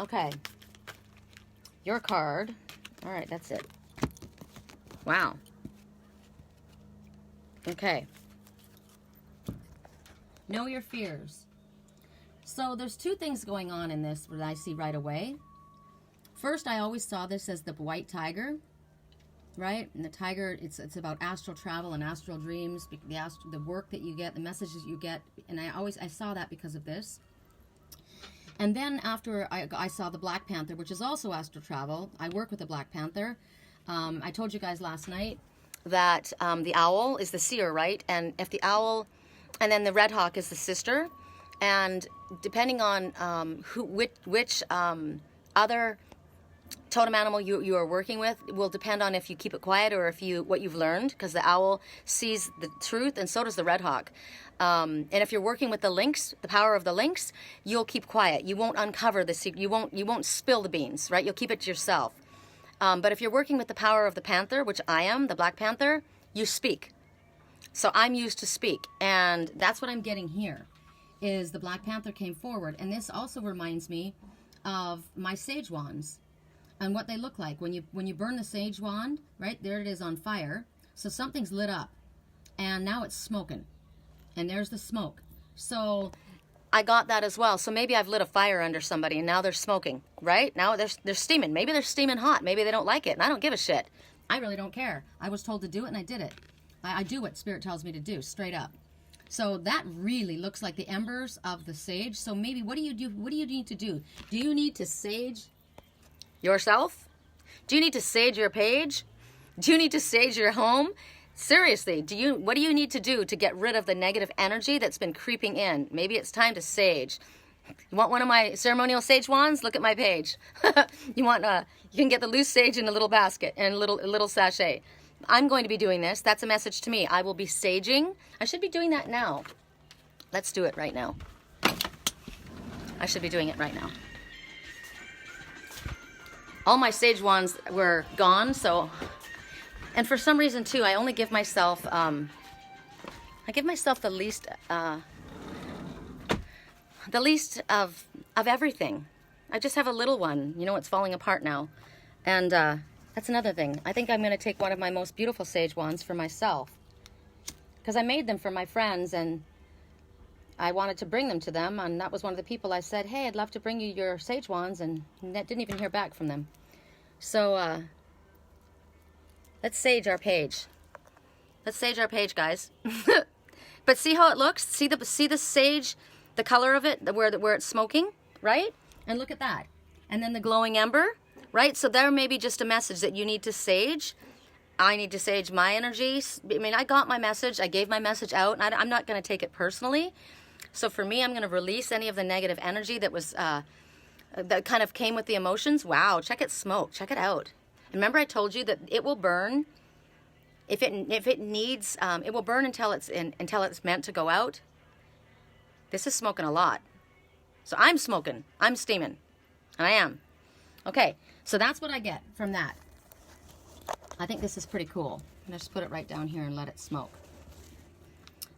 Okay. Your card. All right, that's it. Wow. Okay. Know your fears. So there's 2 things going on in this that I see right away. First, I always saw this as the white tiger, right? And the tiger, it's about astral travel and astral dreams, the work that you get, the messages you get, and I saw that because of this. And then after I saw the Black Panther, which is also astral travel. I work with the Black Panther. I told you guys last night that the owl is the seer, right? And if the owl, and then the red hawk is the sister. And depending on which other totem animal you are working with will depend on if you keep it quiet or what you've learned, because the owl sees the truth and so does the red hawk. And if you're working with the lynx, the power of the lynx, you'll keep quiet. You won't uncover the secret. You won't spill the beans, right? You'll keep it to yourself. But if you're working with the power of the panther, which I am, the Black Panther, you speak. So I'm used to speak, and that's what I'm getting here. Is the Black Panther came forward, and this also reminds me of my sage wands. And what they look like when you burn the sage wand, right? There it is on fire. So something's lit up. And now it's smoking. And there's the smoke. So I got that as well. So maybe I've lit a fire under somebody and now they're smoking, right? Now they're steaming. Maybe they're steaming hot. Maybe they don't like it. And I don't give a shit. I really don't care. I was told to do it and I did it. I do what Spirit tells me to do, straight up. So that really looks like the embers of the sage. So maybe what do you do? What do you need to do? Do you need to sage yourself? Do you need to sage your page? Do you need to sage your home? Seriously, what do you need to do to get rid of the negative energy that's been creeping in? Maybe it's time to sage. You want one of my ceremonial sage wands? Look at my page. You can get the loose sage in a little basket and a little sachet. I'm going to be doing this. That's a message to me. I will be saging. I should be doing that now. Let's do it right now. I should be doing it right now. All my sage wands were gone, so, and for some reason too, I only give myself, the least of everything. I just have a little one. You know, it's falling apart now. And that's another thing. I think I'm going to take one of my most beautiful sage wands for myself. Because I made them for my friends and I wanted to bring them to them. And that was one of the people I said, hey, I'd love to bring you your sage wands. And didn't even hear back from them. So let's sage our page. Let's sage our page, guys. But see how it looks? See the sage, the color of it, where it's smoking, right? And look at that. And then the glowing ember, right? So there may be just a message that you need to sage. I need to sage my energy. I mean, I got my message. I gave my message out. And I'm not going to take it personally. So for me, I'm going to release any of the negative energy that was that kind of came with the emotions. Wow, check it smoke. Check it out. Remember I told you that it will burn. If it needs, it will burn until it's meant to go out. This is smoking a lot. So I'm smoking. I'm steaming. And I am. Okay, so that's what I get from that. I think this is pretty cool. I'm going to just put it right down here and let it smoke.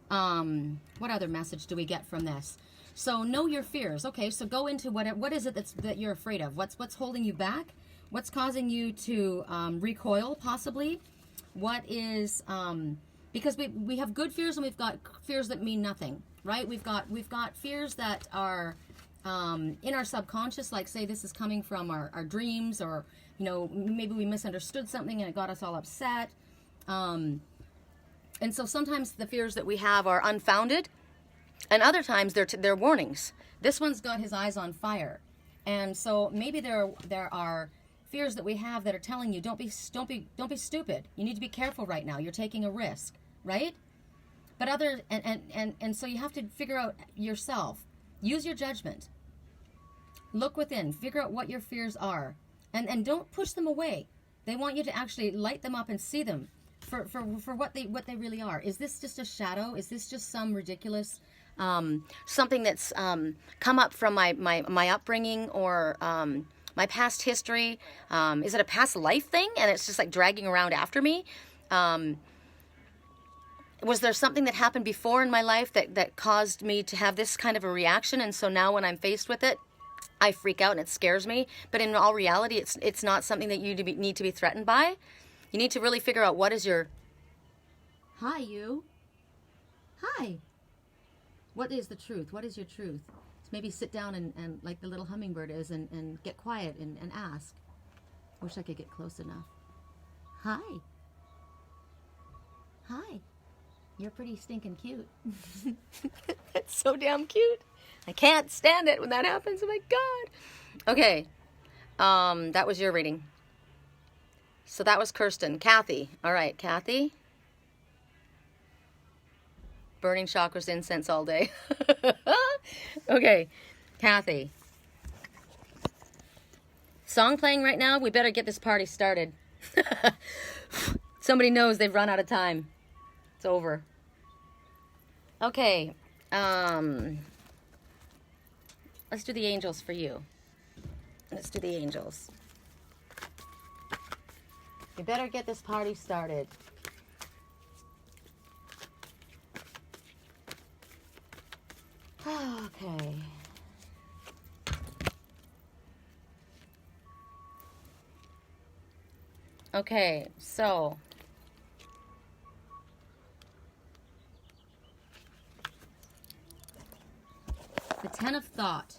What other message do we get from this? So know your fears. Okay, so go into what is it that you're afraid of? What's holding you back? What's causing you to recoil, possibly? What is because we have good fears and we've got fears that mean nothing, right? We've got fears that are in our subconscious, like say this is coming from our dreams, or you know, maybe we misunderstood something and it got us all upset. And so sometimes the fears that we have are unfounded, and other times they're warnings. This one's got his eyes on fire, and so maybe there are fears that we have that are telling you don't be stupid. You need to be careful right now. You're taking a risk, right? But and so you have to figure out yourself. Use your judgment. Look within. Figure out what your fears are, and don't push them away. They want you to actually light them up and see them for what they really are. Is this just a shadow? Is this just some ridiculous something that's come up from my upbringing, or my past history? Is it a past life thing and it's just like dragging around after me? Was there something that happened before in my life that caused me to have this kind of a reaction, and so now when I'm faced with it, I freak out and it scares me? But in all reality, it's not something that you need to be threatened by. You need to really figure out what is your... Hi, you. Hi. What is the truth? What is your truth? So maybe sit down and like the little hummingbird is, and get quiet and ask. Wish I could get close enough. Hi. Hi. You're pretty stinking cute. That's so damn cute. I can't stand it when that happens. Oh my God. Okay. That was your reading. So that was Kirsten. Kathy. All right, Kathy. Burning chakras incense all day. Okay, Kathy. Song playing right now. We better get this party started. Somebody knows they've run out of time. It's over. Okay. Let's do the angels for you. Let's do the angels. We better get this party started. Okay. Okay, so the 10 of thought.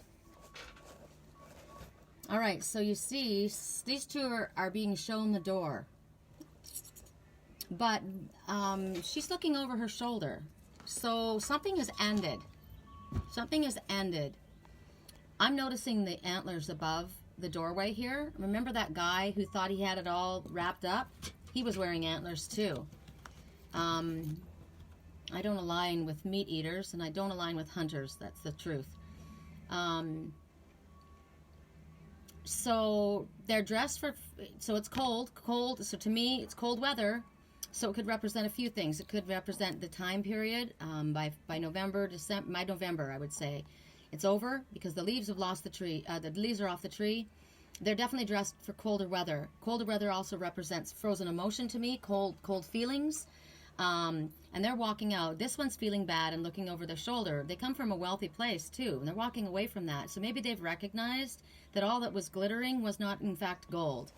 All right, so you see, these two are being shown the door. But she's looking over her shoulder. So something has ended. Something has ended. I'm noticing the antlers above the doorway here. Remember that guy who thought he had it all wrapped up? He was wearing antlers too. I don't align with meat eaters, and I don't align with hunters. That's the truth. So they're dressed for, so it's cold. So to me, it's cold weather. So it could represent a few things. It could represent the time period. By November, December, November, I would say, it's over because the leaves have lost the tree. The leaves are off the tree. They're definitely dressed for colder weather. Colder weather also represents frozen emotion to me, cold feelings. And they're walking out. This one's feeling bad and looking over their shoulder. They come from a wealthy place too, and they're walking away from that. So maybe they've recognized that all that was glittering was not in fact gold.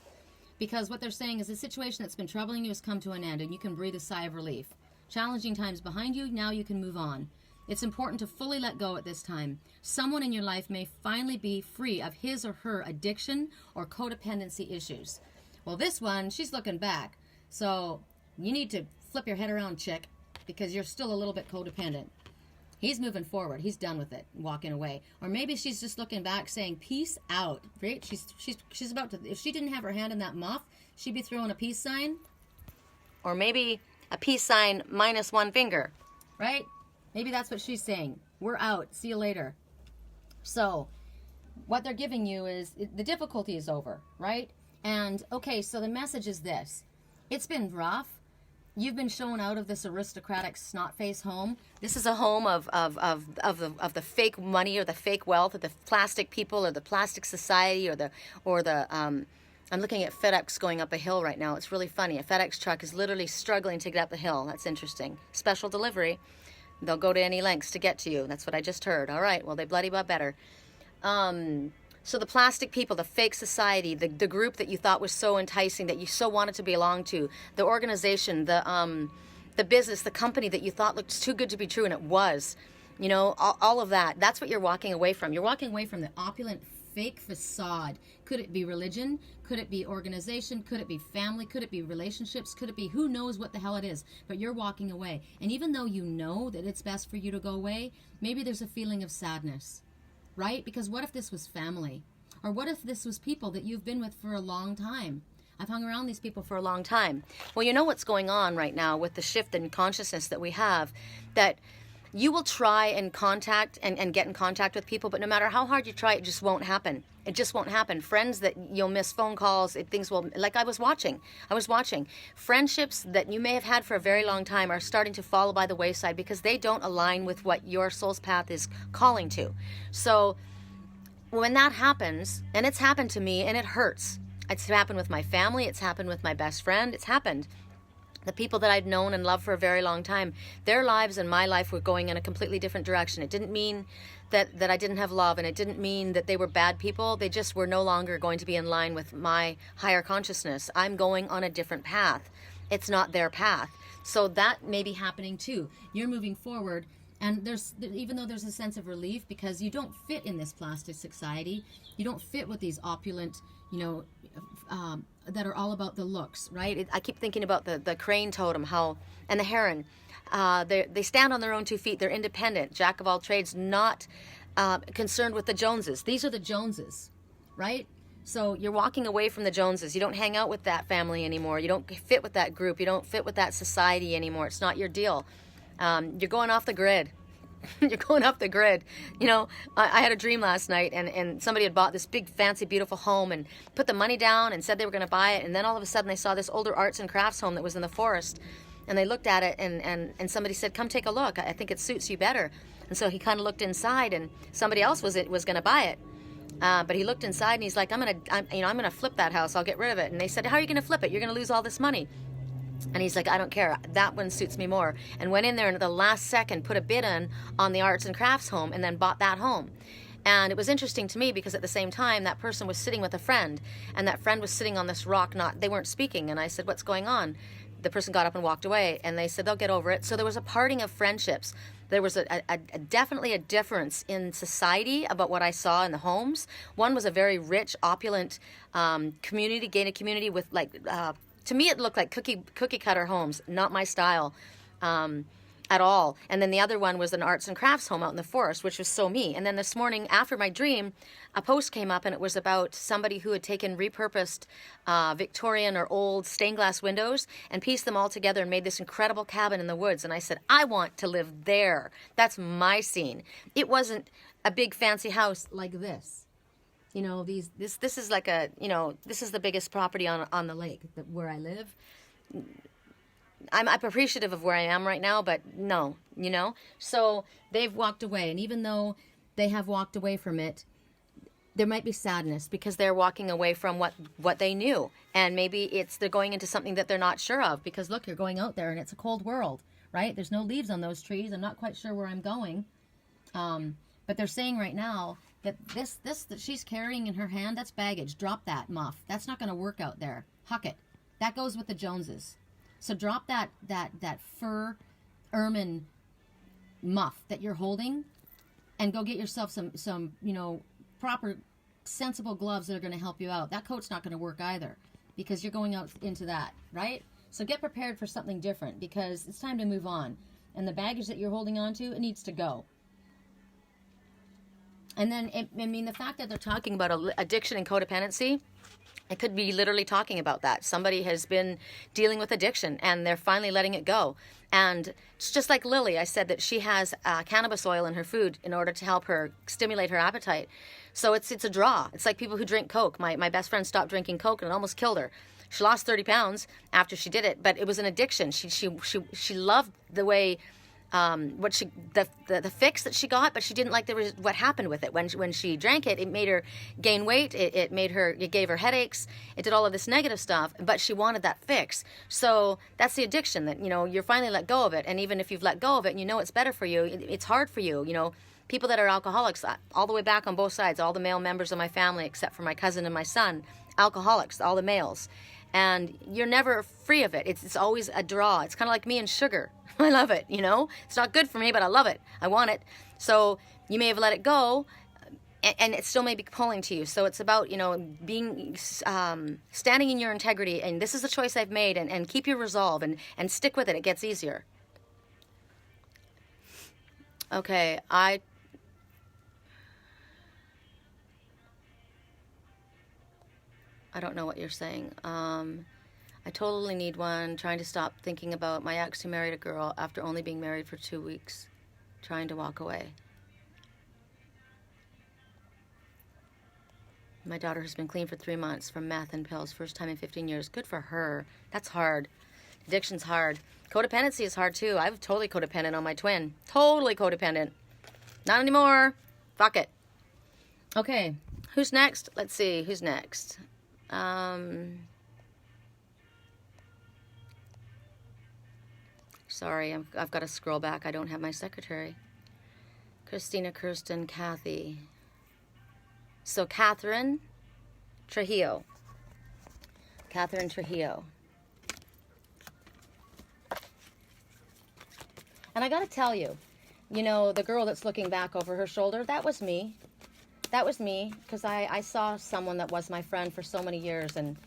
Because what they're saying is the situation that's been troubling you has come to an end, and you can breathe a sigh of relief. Challenging times behind you, now you can move on. It's important to fully let go at this time. Someone in your life may finally be free of his or her addiction or codependency issues. Well, this one, she's looking back. So you need to flip your head around, chick, because you're still a little bit codependent. He's moving forward. He's done with it, walking away. Or maybe she's just looking back saying, peace out. Right? She's about to, if she didn't have her hand in that muff, she'd be throwing a peace sign. Or maybe a peace sign minus one finger. Right? Maybe that's what she's saying. We're out. See you later. So what they're giving you is, the difficulty is over, right? And, okay, so the message is this. It's been rough. You've been shown out of this aristocratic snot-faced home. This is a home of the fake money or the fake wealth or the plastic people or the plastic society or the I'm looking at FedEx going up a hill right now. It's really funny. A FedEx truck is literally struggling to get up the hill. That's interesting. Special delivery. They'll go to any lengths to get to you. That's what I just heard. All right. Well, they bloody well better. So the plastic people, the fake society, the group that you thought was so enticing, that you so wanted to belong to, the organization, the business, the company that you thought looked too good to be true, and it was. You know, all of that. That's what you're walking away from. You're walking away from the opulent fake facade. Could it be religion? Could it be organization? Could it be family? Could it be relationships? Could it be who knows what the hell it is? But you're walking away. And even though you know that it's best for you to go away, maybe there's a feeling of sadness, right? Because what if this was family? Or what if this was people that you've been with for a long time? I've hung around these people for a long time. Well, you know what's going on right now with the shift in consciousness that we have, that you will try and contact and get in contact with people, but no matter how hard you try, it just won't happen. It just won't happen. Friends that you'll miss phone calls, things will, like I was watching. Friendships that you may have had for a very long time are starting to fall by the wayside because they don't align with what your soul's path is calling to. So when that happens, and it's happened to me and it hurts. It's happened with my family. It's happened with my best friend. It's happened. The people that I'd known and loved for a very long time, their lives and my life were going in a completely different direction. It didn't mean that I didn't have love, and it didn't mean that they were bad people. They just were no longer going to be in line with my higher consciousness. I'm going on a different path. It's not their path. So that may be happening too. You're moving forward, and even though there's a sense of relief because you don't fit in this plastic society, you don't fit with these opulent, that are all about the looks, right? I keep thinking about the crane totem, and the heron. They stand on their own 2 feet. They're independent, jack of all trades, not concerned with the Joneses. These are the Joneses, right? So you're walking away from the Joneses. You don't hang out with that family anymore. You don't fit with that group. You don't fit with that society anymore. It's not your deal. You're going off the grid. You're going off the grid. I had a dream last night, and somebody had bought this big, fancy, beautiful home and put the money down and said they were going to buy it. And then all of a sudden they saw this older arts and crafts home that was in the forest. And they looked at it, and somebody said, come take a look. I think it suits you better. And so he kind of looked inside, and somebody else was going to buy it. But he looked inside, and he's like, I'm going to flip that house. I'll get rid of it. And they said, how are you going to flip it? You're going to lose all this money. And he's like, I don't care. That one suits me more. And went in there and at the last second put a bid on the arts and crafts home and then bought that home. And it was interesting to me because at the same time, that person was sitting with a friend, and that friend was sitting on this rock, they weren't speaking. And I said, what's going on? The person got up and walked away, and they said they'll get over it. So there was a parting of friendships. There was definitely a difference in society about what I saw in the homes. One was a very rich, opulent community, gated community with to me it looked like cookie cutter homes, not my style. At all. And then the other one was an arts and crafts home out in the forest, which was so me. And then this morning after my dream, a post came up, and it was about somebody who had taken repurposed Victorian or old stained glass windows and pieced them all together and made this incredible cabin in the woods. And I said, I want to live there. That's my scene. It wasn't a big fancy house like this. You know, this is like this is the biggest property on the lake where I live. I'm appreciative of where I am right now, but no, So they've walked away, and even though they have walked away from it, there might be sadness because they're walking away from what they knew, and maybe they're going into something that they're not sure of. Because look, you're going out there, and it's a cold world, right? There's no leaves on those trees. I'm not quite sure where I'm going, but they're saying right now that this that she's carrying in her hand, that's baggage. Drop that muff. That's not going to work out there. Huck it. That goes with the Joneses. So drop that fur ermine muff that you're holding, and go get yourself some proper sensible gloves that are going to help you out. That coat's not going to work either, because you're going out into that, right? So get prepared for something different, because it's time to move on. And the baggage that you're holding on to, it needs to go. And then, the fact that they're talking about addiction and codependency, it could be literally talking about that. Somebody has been dealing with addiction, and they're finally letting it go. And it's just like Lily. I said that she has cannabis oil in her food in order to help her stimulate her appetite. So it's a draw. It's like people who drink Coke. My best friend stopped drinking Coke, and it almost killed her. She lost 30 pounds after she did it, but it was an addiction. She loved the way the fix that she got, but she didn't like what happened with it. When she drank it, it made her gain weight. It gave her headaches. It did all of this negative stuff, but she wanted that fix. So that's the addiction, that you're finally let go of it. And even if you've let go of it and it's better for you, it's hard for you. People that are alcoholics, all the way back on both sides, all the male members of my family except for my cousin and my son, alcoholics, all the males. And you're never free of it. It's always a draw. It's kind of like me and sugar. I love it, It's not good for me, but I love it. I want it. So you may have let it go, and it still may be pulling to you. So it's about, being, standing in your integrity, and this is the choice I've made, and keep your resolve, and stick with it. It gets easier. Okay, I don't know what you're saying. I totally need one. Trying to stop thinking about my ex who married a girl after only being married for 2 weeks. Trying to walk away. My daughter has been clean for 3 months from meth and pills. First time in 15 years. Good for her. That's hard. Addiction's hard. Codependency is hard too. I was totally codependent on my twin. Totally codependent. Not anymore. Fuck it. Okay. Who's next? Let's see. Who's next? Sorry, I've got to scroll back. I don't have my secretary. Christina, Kirsten, Kathy. So Catherine Trujillo. Catherine Trujillo. And I got to tell you, the girl that's looking back over her shoulder, that was me. That was me, because I saw someone that was my friend for so many years, and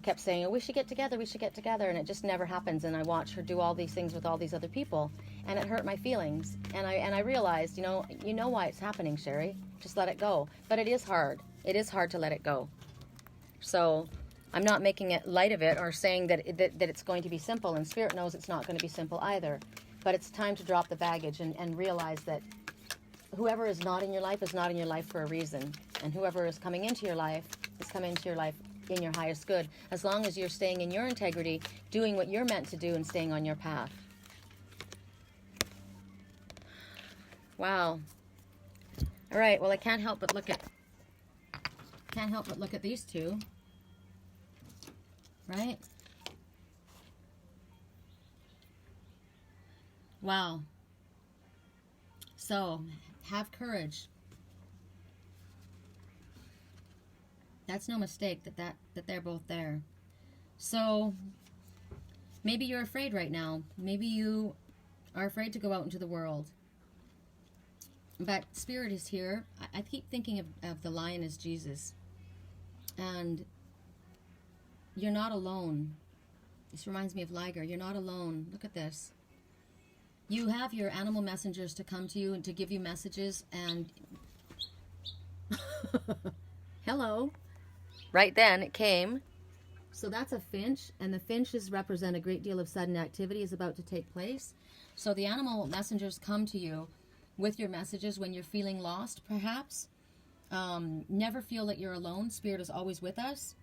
kept saying, oh, we should get together, and it just never happens. And I watch her do all these things with all these other people, and it hurt my feelings. And I realized, you know why it's happening, Sherry. Just let it go. But it is hard. It is hard to let it go. So I'm not making it light of it or saying that it's going to be simple, and Spirit knows it's not going to be simple either. But it's time to drop the baggage and realize that whoever is not in your life is not in your life for a reason. And whoever is coming into your life is coming into your life in your highest good, as long as you're staying in your integrity, doing what you're meant to do, and staying on your path. Wow. All right, well, I can't help but look at these two. Right? Wow. So, have courage. That's no mistake that they're both there. So maybe you're afraid right now. Maybe you are afraid to go out into the world. But Spirit is here. I keep thinking of the lion as Jesus. And you're not alone. This reminds me of Liger. You're not alone. Look at this. You have your animal messengers to come to you and to give you messages, and hello. Right then it came. So that's a finch, and the finches represent a great deal of sudden activity is about to take place. So the animal messengers come to you with your messages when you're feeling lost, perhaps. Never feel that you're alone. Spirit is always with us.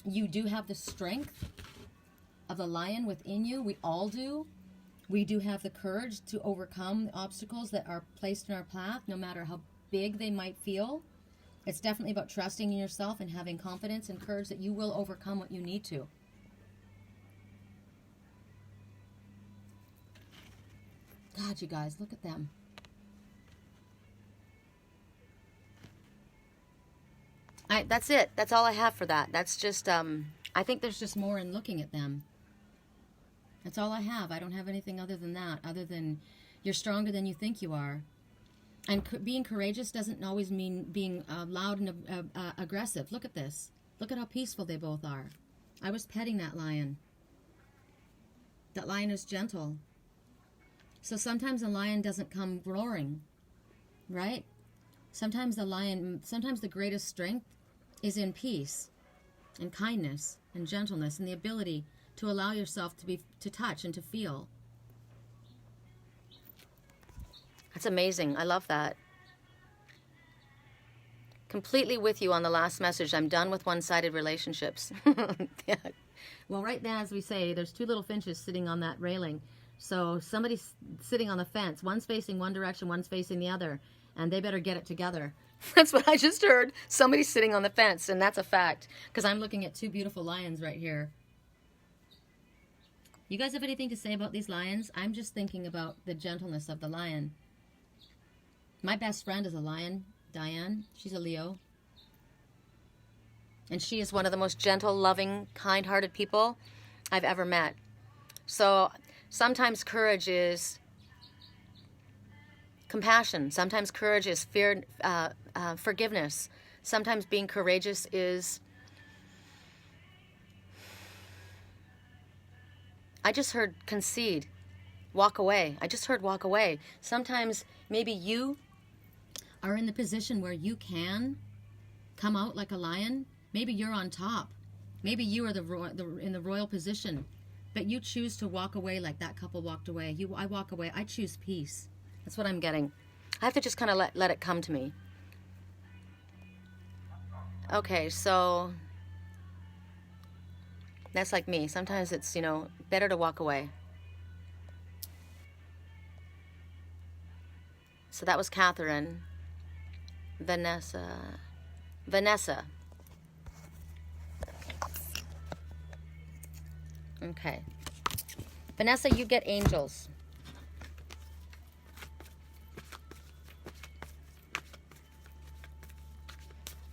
You do have the strength of the lion within you. We all do. We do have the courage to overcome the obstacles that are placed in our path, no matter how big they might feel. It's definitely about trusting in yourself and having confidence and courage that you will overcome what you need to. God, you guys, look at them. That's it. That's all I have for that. That's just, I think there's just more in looking at them. That's all I have. I don't have anything other than that, other than you're stronger than you think you are. And being courageous doesn't always mean being loud and aggressive. Look at this. Look at how peaceful they both are. I was petting that lion. That lion is gentle. So sometimes a lion doesn't come roaring, right? Sometimes the greatest strength is in peace and kindness and gentleness and the ability to allow yourself to touch and to feel. That's amazing. I love that. Completely with you on the last message. I'm done with one-sided relationships. Yeah. Well, right now, as we say, there's two little finches sitting on that railing. So somebody's sitting on the fence. One's facing one direction, one's facing the other. And they better get it together. That's what I just heard. Somebody's sitting on the fence, and that's a fact. Because I'm looking at two beautiful lions right here. You guys have anything to say about these lions? I'm just thinking about the gentleness of the lion. My best friend is a lion, Diane. She's a Leo. And she is one of the most gentle, loving, kind-hearted people I've ever met. So sometimes courage is compassion. Sometimes courage is forgiveness. Sometimes being courageous is... I just heard concede, walk away. I just heard walk away. Sometimes maybe you are in the position where you can come out like a lion. Maybe you're on top. Maybe you are in the royal position, but you choose to walk away like that couple walked away. I walk away. I choose peace. That's what I'm getting. I have to just kind of let it come to me. Okay, so that's like me. Sometimes it's, better to walk away. So that was Catherine. Vanessa. Okay. Vanessa, you get angels.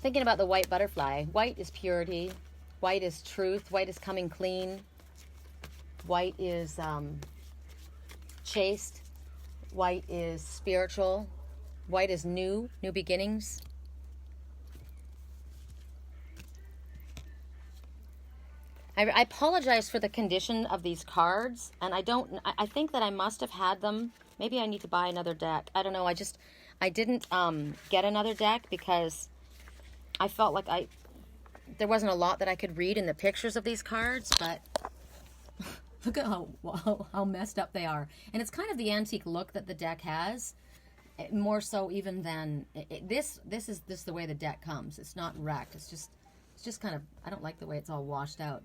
Thinking about the white butterfly. White is purity. White is truth. White is coming clean. White is chaste. White is spiritual. White is new beginnings. I apologize for the condition of these cards, and I think that I must have had them. Maybe I need to buy another deck. I don't know. I didn't get another deck because I felt like there wasn't a lot that I could read in the pictures of these cards, but look at how messed up they are. And it's kind of the antique look that the deck has, more so even than this is the way the deck comes. It's not wrecked. It's just kind of, I don't like the way it's all washed out.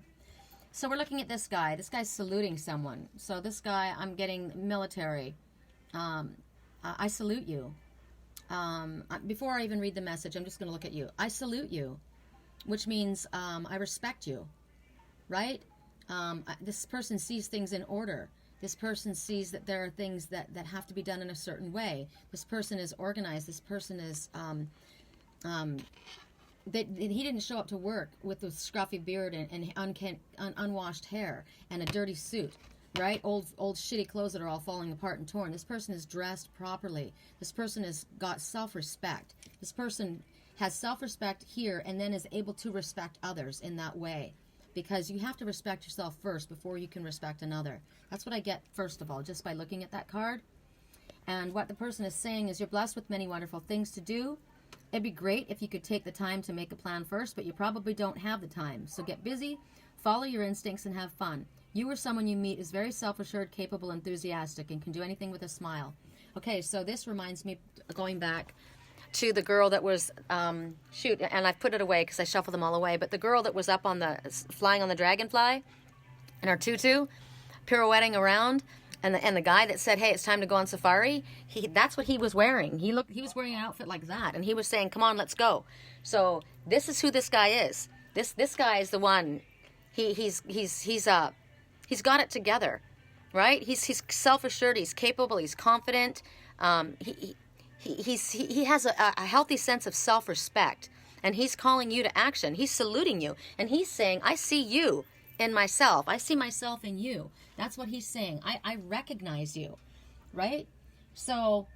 So we're looking at this guy. This guy's saluting someone. So this guy, I'm getting military. I salute you. Before I even read the message, I'm just going to look at you. I salute you, which means I respect you, right? This person sees things in order. This person sees that there are things that have to be done in a certain way. This person is organized. This person is that he didn't show up to work with the scruffy beard and unwashed hair and a dirty suit, right? Old shitty clothes that are all falling apart and torn. This person is dressed properly. This person has got self-respect. This person has self-respect here and then is able to respect others in that way. Because you have to respect yourself first before you can respect another. That's what I get, first of all, just by looking at that card. And what the person is saying is, you're blessed with many wonderful things to do. It'd be great if you could take the time to make a plan first, but you probably don't have the time. So get busy, follow your instincts, and have fun. You or someone you meet is very self-assured, capable, enthusiastic, and can do anything with a smile. Okay, so this reminds me, going back to the girl that was, shoot, and I've put it away because I shuffled them all away, but the girl that was up on the, flying on the dragonfly in her tutu, pirouetting around, and the guy that said, hey, it's time to go on safari, that's what he was wearing. He was wearing an outfit like that, and he was saying, come on, let's go. So this is who this guy is. This guy is the one. He's got it together, right? He's self-assured, he's capable, he's confident. He has a healthy sense of self-respect, and he's calling you to action. He's saluting you, and he's saying, I see you in myself. I see myself in you. That's what he's saying. I recognize you, right? So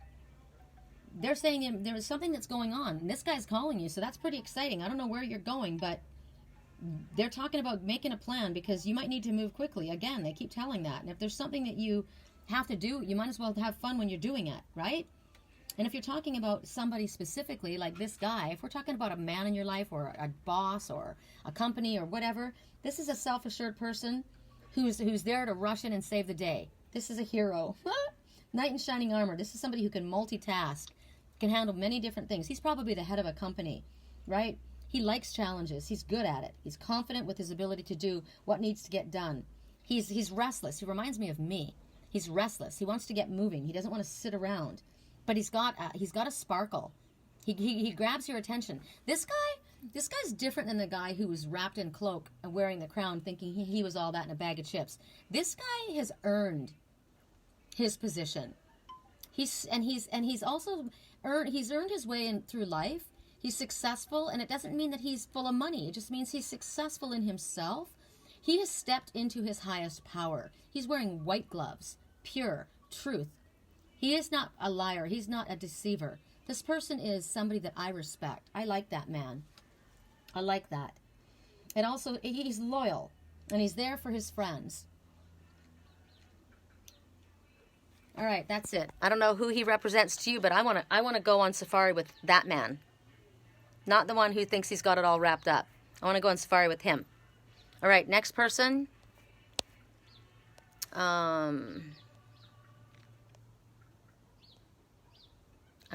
they're saying there is something that's going on, and this guy's calling you, so that's pretty exciting. I don't know where you're going, but they're talking about making a plan because you might need to move quickly. Again, they keep telling that. And if there's something that you have to do, you might as well have fun when you're doing it, right? And if you're talking about somebody specifically, like this guy, if we're talking about a man in your life or a boss or a company or whatever, this is a self-assured person who's there to rush in and save the day. This is a hero. Knight in shining armor. This is somebody who can multitask, can handle many different things. He's probably the head of a company, right? He likes challenges. He's good at it. He's confident with his ability to do what needs to get done. He's restless. He reminds me of me. He's restless. He wants to get moving. He doesn't want to sit around. But he's got a sparkle. He grabs your attention. This guy's different than the guy who was wrapped in cloak and wearing the crown, thinking he was all that in a bag of chips. This guy has earned his position. He's also earned his way in through life. He's successful, and it doesn't mean that he's full of money. It just means he's successful in himself. He has stepped into his highest power. He's wearing white gloves, pure truth. He is not a liar. He's not a deceiver. This person is somebody that I respect. I like that man. I like that. And also, he's loyal, and he's there for his friends. All right, that's it. I don't know who he represents to you, but I want to go on safari with that man. Not the one who thinks he's got it all wrapped up. I want to go on safari with him. All right, next person. I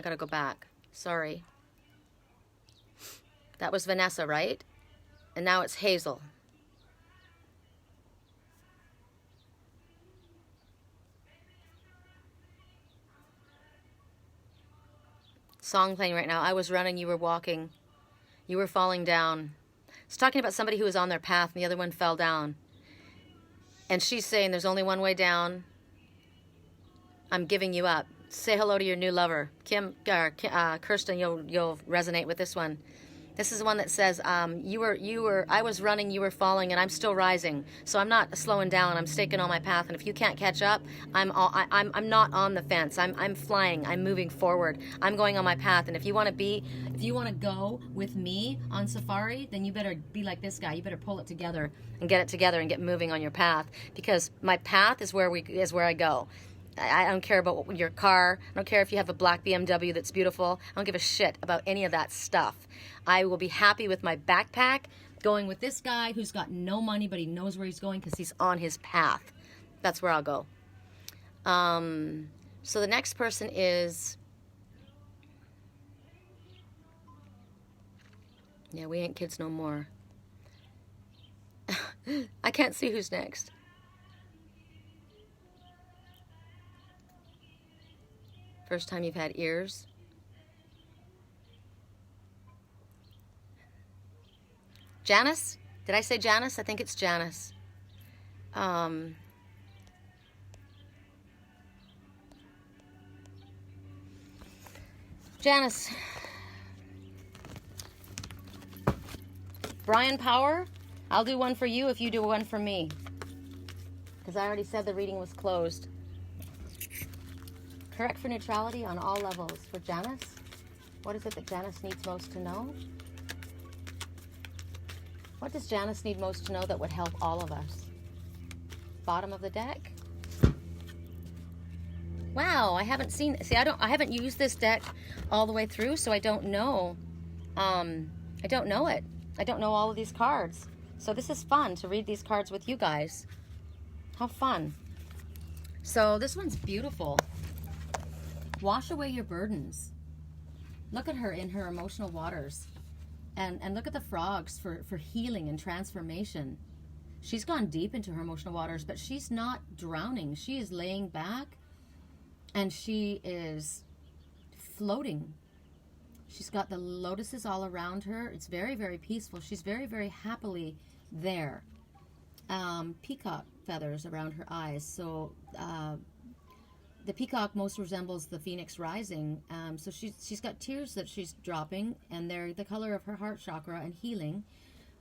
gotta go back. Sorry. That was Vanessa, right? And now it's Hazel. Song playing right now. I was running, you were walking. You were falling down. It's talking about somebody who was on their path and the other one fell down. And she's saying there's only one way down. I'm giving you up. Say hello to your new lover. Kirsten, you'll resonate with this one. This is the one that says, I was running, you were falling, and I'm still rising. So I'm not slowing down. I'm staking on my path, and if you can't catch up, I'm not on the fence. I'm flying. I'm moving forward. I'm going on my path. And if you want to go with me on safari, then you better be like this guy. You better pull it together and get it together and get moving on your path, because my path is where I go. I don't care about your car. I don't care if you have a black BMW that's beautiful. I don't give a shit about any of that stuff. I will be happy with my backpack going with this guy who's got no money, but he knows where he's going because he's on his path. That's where I'll go. So the next person is... Yeah, we ain't kids no more. I can't see who's next. First time you've had ears. Janice? Did I say Janice? I think it's Janice. Janice. Brian Power, I'll do one for you if you do one for me. Because I already said the reading was closed. Correct for neutrality on all levels. For Janice, what is it that Janice needs most to know? What does Janice need most to know that would help all of us? Bottom of the deck. Wow, I haven't seen. See, I haven't used this deck all the way through, so I don't know. I don't know it. I don't know all of these cards. So this is fun to read these cards with you guys. How fun. So this one's beautiful. Wash away your burdens. Look at her in her emotional waters. And look at the frogs for healing and transformation. She's gone deep into her emotional waters, but she's not drowning. She is laying back and she is floating. She's got the lotuses all around her. It's very, very peaceful. She's very, very happily there. Peacock feathers around her eyes. So the peacock most resembles the phoenix rising. So she's got tears that she's dropping, and they're the color of her heart chakra and healing.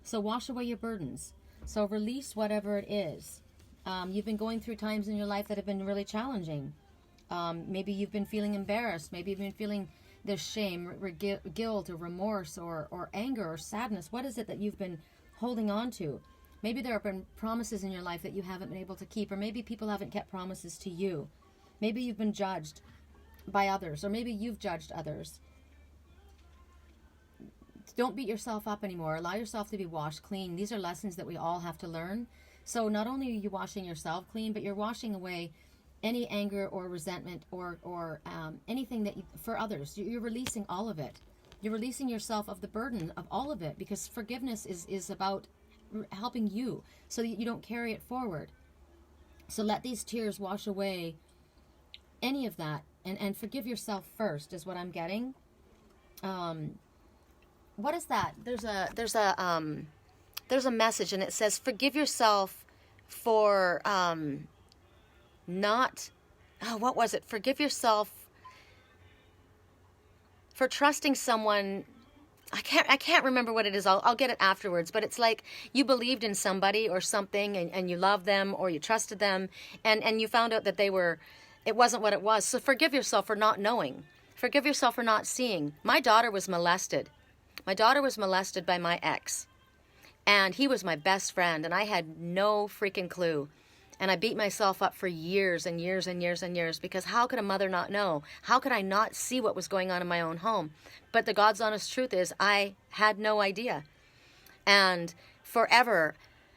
So wash away your burdens. So release whatever it is. You've been going through times in your life that have been really challenging. Maybe you've been feeling embarrassed. Maybe you've been feeling this shame, guilt, or remorse, or anger, or sadness. What is it that you've been holding on to? Maybe there have been promises in your life that you haven't been able to keep, or maybe people haven't kept promises to you. Maybe you've been judged by others, or maybe you've judged others. Don't beat yourself up anymore. Allow yourself to be washed clean. These are lessons that we all have to learn. So not only are you washing yourself clean, but you're washing away any anger or resentment or anything that for others. You're releasing all of it. You're releasing yourself of the burden of all of it, because forgiveness is about helping you so that you don't carry it forward. So let these tears wash away any of that, and forgive yourself first is what I'm getting. What is that? There's a message, and it says forgive yourself for what was it? Forgive yourself for trusting someone. I can't remember what it is. I'll get it afterwards. But it's like you believed in somebody or something, and you loved them, or you trusted them, and you found out that it wasn't what it was. So forgive yourself for not knowing. Forgive yourself for not seeing. My daughter was molested. My daughter was molested by my ex, and he was my best friend, and I had no freaking clue. And I beat myself up for years and years and years and years, because how could a mother not know? How could I not see what was going on in my own home? But the God's honest truth is I had no idea. And forever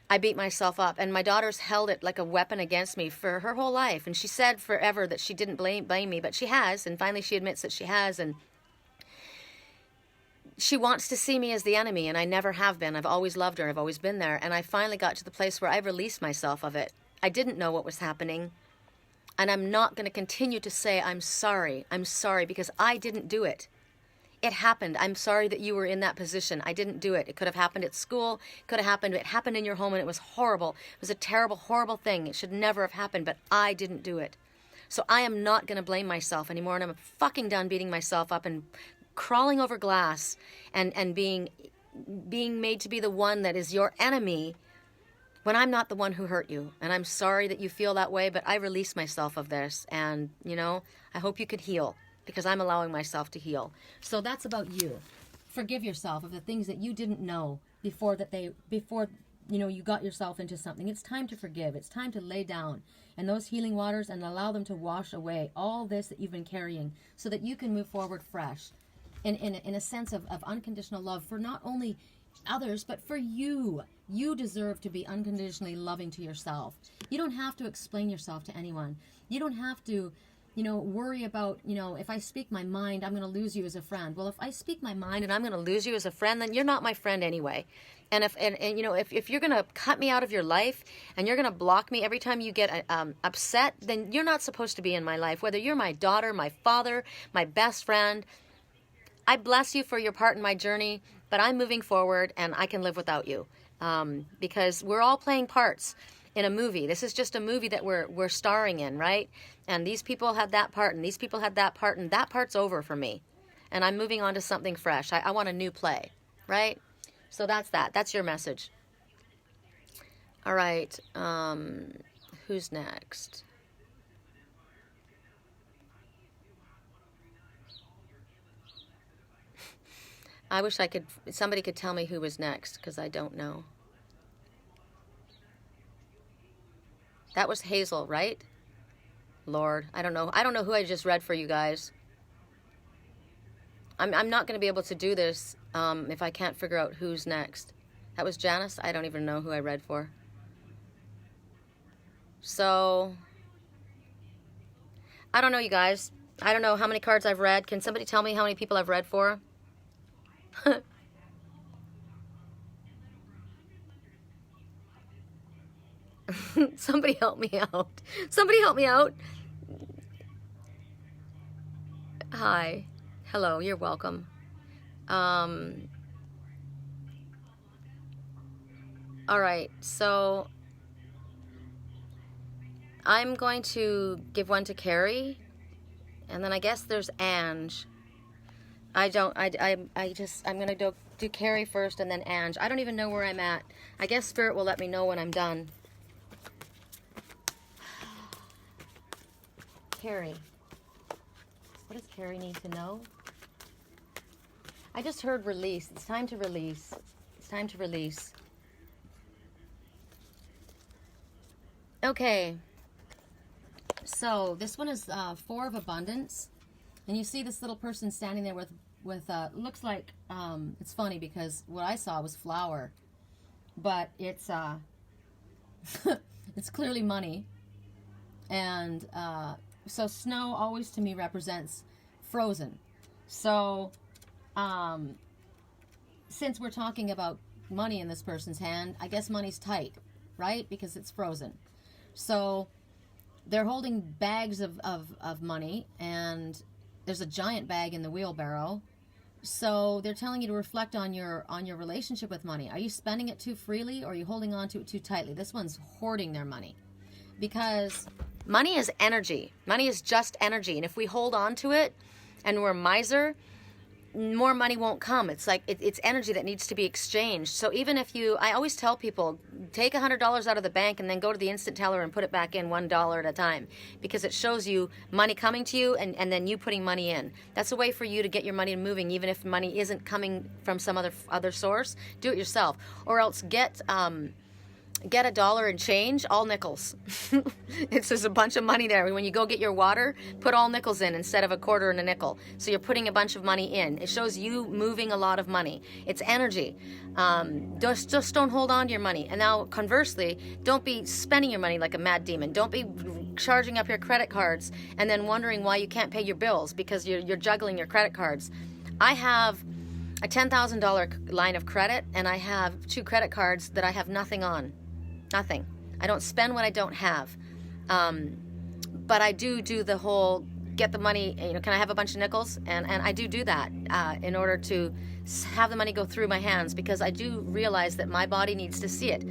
I beat myself up, and my daughter's held it like a weapon against me for her whole life. And she said forever that she didn't blame me, but she has, and finally she admits that she has, and she wants to see me as the enemy, and I never have been. I've always loved her. I've always been there. And I finally got to the place where I released myself of it. I didn't know what was happening, and I'm not going to continue to say I'm sorry, because I didn't do it. It happened. I'm sorry that you were in that position. I didn't do it. It could have happened at school. It happened in your home, and it was horrible. It was a terrible, horrible thing. It should never have happened, but I didn't do it. So I am not going to blame myself anymore, and I'm fucking done beating myself up and crawling over glass and being made to be the one that is your enemy when I'm not the one who hurt you. And I'm sorry that you feel that way, but I release myself of this. And, I hope you could heal, because I'm allowing myself to heal. So that's about you. Forgive yourself of the things that you didn't know before you got yourself into something. It's time to forgive. It's time to lay down in those healing waters and allow them to wash away all this that you've been carrying, so that you can move forward fresh in a sense of unconditional love for not only others, but for you. You deserve to be unconditionally loving to yourself. You don't have to explain yourself to anyone. You don't have to, worry about, if I speak my mind, I'm going to lose you as a friend. Well, if I speak my mind and I'm going to lose you as a friend, then you're not my friend anyway. And if you're going to cut me out of your life and you're going to block me every time you get upset, then you're not supposed to be in my life. Whether you're my daughter, my father, my best friend, I bless you for your part in my journey, but I'm moving forward and I can live without you. Because we're all playing parts in a movie. This is just a movie that we're starring in, right? And these people had that part, and these people had that part, and that part's over for me. And I'm moving on to something fresh. I want a new play, right? So that's that. That's your message. All right. Who's next? I wish somebody could tell me who was next, because I don't know. That was Hazel, right? Lord, I don't know. I don't know who I just read for you guys. I'm not going to be able to do this if I can't figure out who's next. That was Janice. I don't even know who I read for. So, I don't know, you guys. I don't know how many cards I've read. Can somebody tell me how many people I've read for? Somebody help me out. Somebody help me out. Hi. Hello, you're welcome. All right, so I'm going to give one to Carrie, and then I guess there's Ange. I'm gonna do Carrie first and then Ange. I don't even know where I'm at. I guess Spirit will let me know when I'm done. Carrie. What does Carrie need to know? I just heard release. It's time to release. It's time to release. Okay. So this one is Four of Abundance. And you see this little person standing there with looks like, it's funny because what I saw was flour. But it's, it's clearly money. And so snow always to me represents frozen. So since we're talking about money in this person's hand, I guess money's tight, right? Because it's frozen. So they're holding bags of money, and there's a giant bag in the wheelbarrow. So they're telling you to reflect on your relationship with money. Are you spending it too freely, or are you holding on to it too tightly? This one's hoarding their money, because money is energy. Money is just energy, and if we hold on to it and we're a miser, more money won't come. It's like it's energy that needs to be exchanged. So even if I always tell people, take $100 out of the bank and then go to the instant teller and put it back in $1 at a time, because it shows you money coming to you and then you putting money in. That's a way for you to get your money moving, even if money isn't coming from some other source. Do it yourself, or else get a dollar and change, all nickels. It's just a bunch of money there. When you go get your water, put all nickels in instead of a quarter and a nickel. So you're putting a bunch of money in. It shows you moving a lot of money. It's energy. Just don't hold on to your money. And now conversely, don't be spending your money like a mad demon. Don't be charging up your credit cards and then wondering why you can't pay your bills because you're juggling your credit cards. I have a $10,000 line of credit, and I have 2 credit cards that I have nothing on. Nothing. I don't spend what I don't have. But I do the whole get the money, can I have a bunch of nickels? And I do that in order to have the money go through my hands, because I do realize that my body needs to see it.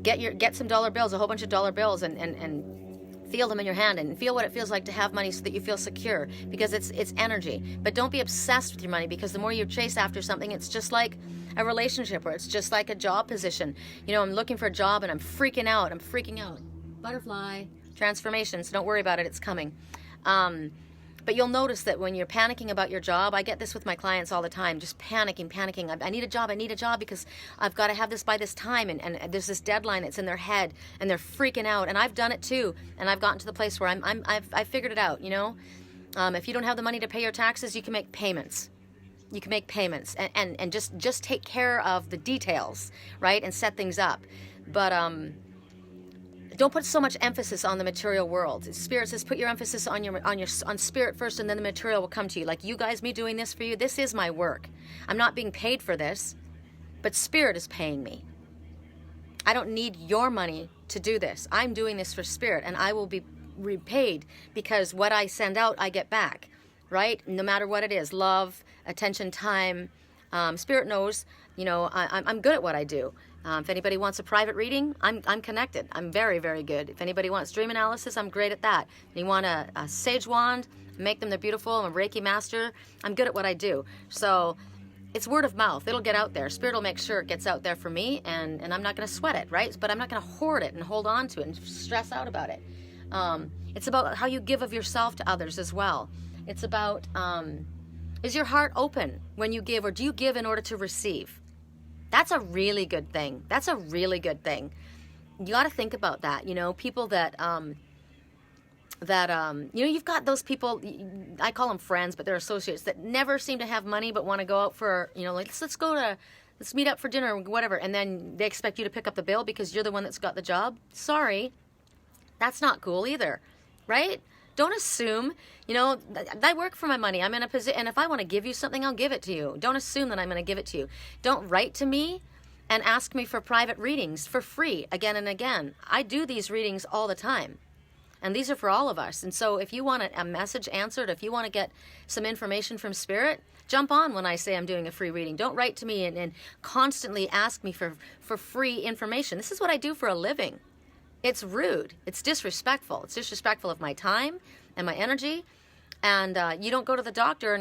Get some dollar bills, a whole bunch of dollar bills, and feel them in your hand and feel what it feels like to have money so that you feel secure, because it's energy. But don't be obsessed with your money, because the more you chase after something, it's just like a relationship, or it's just like a job position. I'm looking for a job and I'm freaking out. Butterfly transformation, so don't worry about it, it's coming. But you'll notice that when you're panicking about your job, I get this with my clients all the time, just panicking. I need a job because I've got to have this by this time, and there's this deadline that's in their head, and they're freaking out. And I've done it too, and I've gotten to the place where I've figured it out. If you don't have the money to pay your taxes, you can make payments. And just take care of the details, right, and set things up. But don't put so much emphasis on the material world. Spirit says put your emphasis on spirit first, and then the material will come to you. Like you guys, me doing this for you, this is my work. I'm not being paid for this, but Spirit is paying me. I don't need your money to do this. I'm doing this for Spirit, and I will be repaid, because what I send out, I get back, right? No matter what it is, love, attention, time. Spirit knows, I'm good at what I do. If anybody wants a private reading, I'm connected. I'm very, very good. If anybody wants dream analysis, I'm great at that. If you want a sage wand, make them, they're beautiful. I'm a Reiki master. I'm good at what I do. So it's word of mouth. It'll get out there. Spirit will make sure it gets out there for me, and I'm not going to sweat it, right? But I'm not going to hoard it and hold on to it and stress out about it. It's about how you give of yourself to others as well. It's about, is your heart open when you give, or do you give in order to receive? That's a really good thing. That's a really good thing. You got to think about that. You know, people that, you know, you've got those people, I call them friends, but they're associates, that never seem to have money but want to go out for, you know, like, let's meet up for dinner or whatever, and then they expect you to pick up the bill because you're the one that's got the job. Sorry, that's not cool either, right? Don't assume, you know, I work for my money. I'm in a position, and if I want to give you something, I'll give it to you. Don't assume that I'm going to give it to you. Don't write to me and ask me for private readings for free again and again. I do these readings all the time. And these are for all of us. And so if you want a message answered, if you want to get some information from Spirit, jump on when I say I'm doing a free reading. Don't write to me and constantly ask me for free information. This is what I do for a living. It's rude. It's disrespectful. It's disrespectful of my time and my energy. And you don't go to the doctor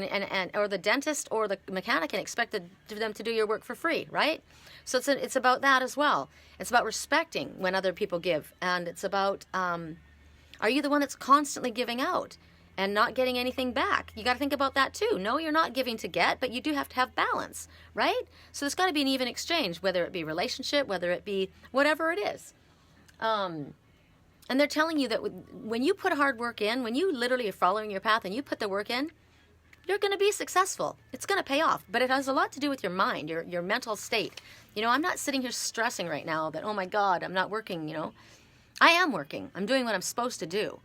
or the dentist or the mechanic and expect them to do your work for free, right? So it's about that as well. It's about respecting when other people give. And it's about... are you the one that's constantly giving out and not getting anything back? You got to think about that too. No, you're not giving to get, but you do have to have balance, right? So there's got to be an even exchange, whether it be relationship, whether it be whatever it is. And they're telling you that when you put hard work in, when you literally are following your path and you put the work in, you're going to be successful. It's going to pay off. But it has a lot to do with your mind, your mental state. You know, I'm not sitting here stressing right now that, oh my God, I'm not working, you know. I am working. I'm doing what I'm supposed to do.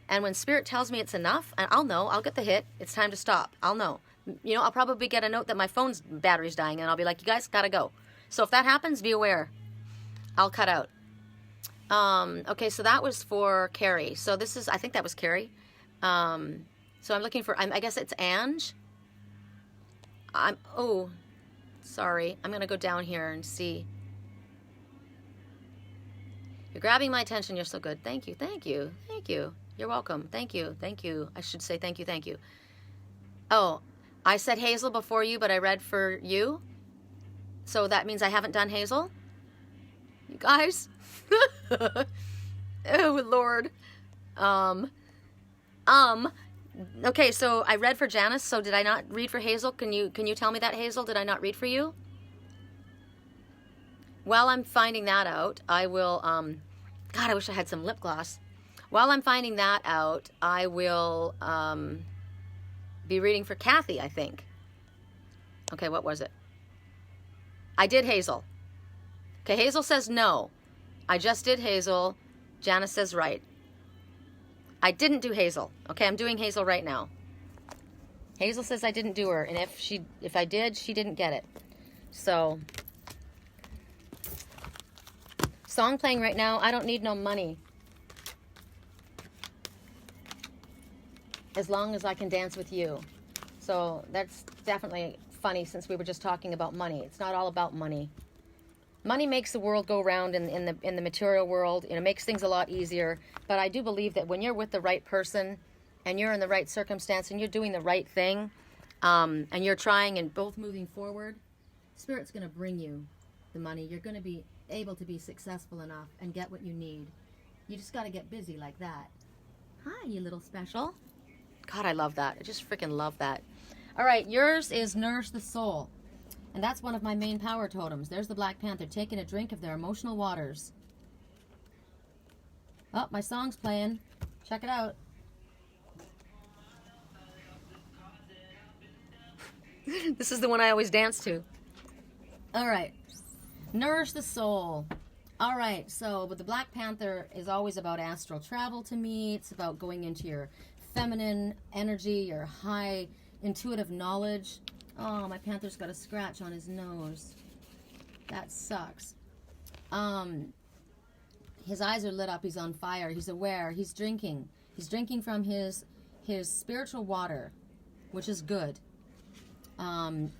And when Spirit tells me it's enough, I'll know. I'll get the hit. It's time to stop. I'll know. You know, I'll probably get a note that my phone's battery's dying, and I'll be like, you guys got to go. So if that happens, be aware. I'll cut out. Okay, so that was for Carrie. So this is, I think that was Carrie. So I'm looking for, I guess it's Ange. Oh, sorry. I'm going to go down here and see. You're grabbing my attention. You're so good. Thank you. Thank you. Thank you. You're welcome. Thank you. Thank you. I should say thank you. Thank you. Oh, I said Hazel before you, but I read for you. So that means I haven't done Hazel? You guys? Oh, Lord. Okay, so I read for Janice, so did I not read for Hazel? Can you tell me that, Hazel? Did I not read for you? While I'm finding that out, I will, God, I wish I had some lip gloss. While I'm finding that out, I will be reading for Kathy, I think. Okay, what was it? I did Hazel. Okay, Hazel says no. I just did Hazel. Janice says right. I didn't do Hazel. Okay, I'm doing Hazel right now. Hazel says I didn't do her, and if I did, she didn't get it. So... song playing right now. I don't need no money. As long as I can dance with you. So that's definitely funny since we were just talking about money. It's not all about money. Money makes the world go round in the material world. You know, makes things a lot easier. But I do believe that when you're with the right person and you're in the right circumstance and you're doing the right thing and you're trying and both moving forward, Spirit's going to bring you the money. You're going to be able to be successful enough and get what you need. You just got to get busy like that. Hi, you little special. God, I love that. I just freaking love that. All right, yours is Nourish the Soul. And that's one of my main power totems. There's the Black Panther taking a drink of their emotional waters. Oh, my song's playing. Check it out. This is the one I always dance to. All right. Nourish the soul. All right, so but the Black Panther is always about astral travel to me. It's about going into your feminine energy, your high intuitive knowledge. Oh, my panther's got a scratch on his nose. That sucks. His eyes are lit up. He's on fire. He's aware. He's drinking. He's drinking from his spiritual water, which is good. And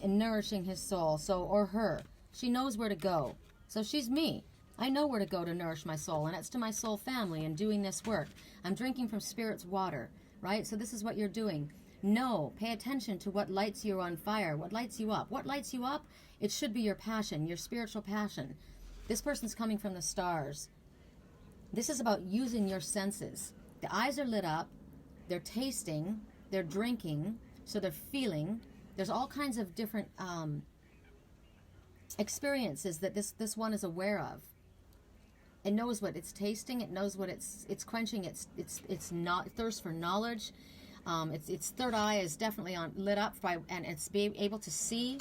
nourishing his soul. So, or her. She knows where to go. So she's me. I know where to go to nourish my soul, and it's to my soul family and doing this work. I'm drinking from Spirit's water, right? So this is what you're doing. No, pay attention to what lights you on fire, what lights you up. What lights you up? It should be your passion, your spiritual passion. This person's coming from the stars. This is about using your senses. The eyes are lit up, they're tasting, they're drinking, so they're feeling. There's all kinds of different experiences that this one is aware of. It knows what it's tasting. It knows what it's quenching. It's not thirst for knowledge. Its third eye is definitely lit up and it's being able to see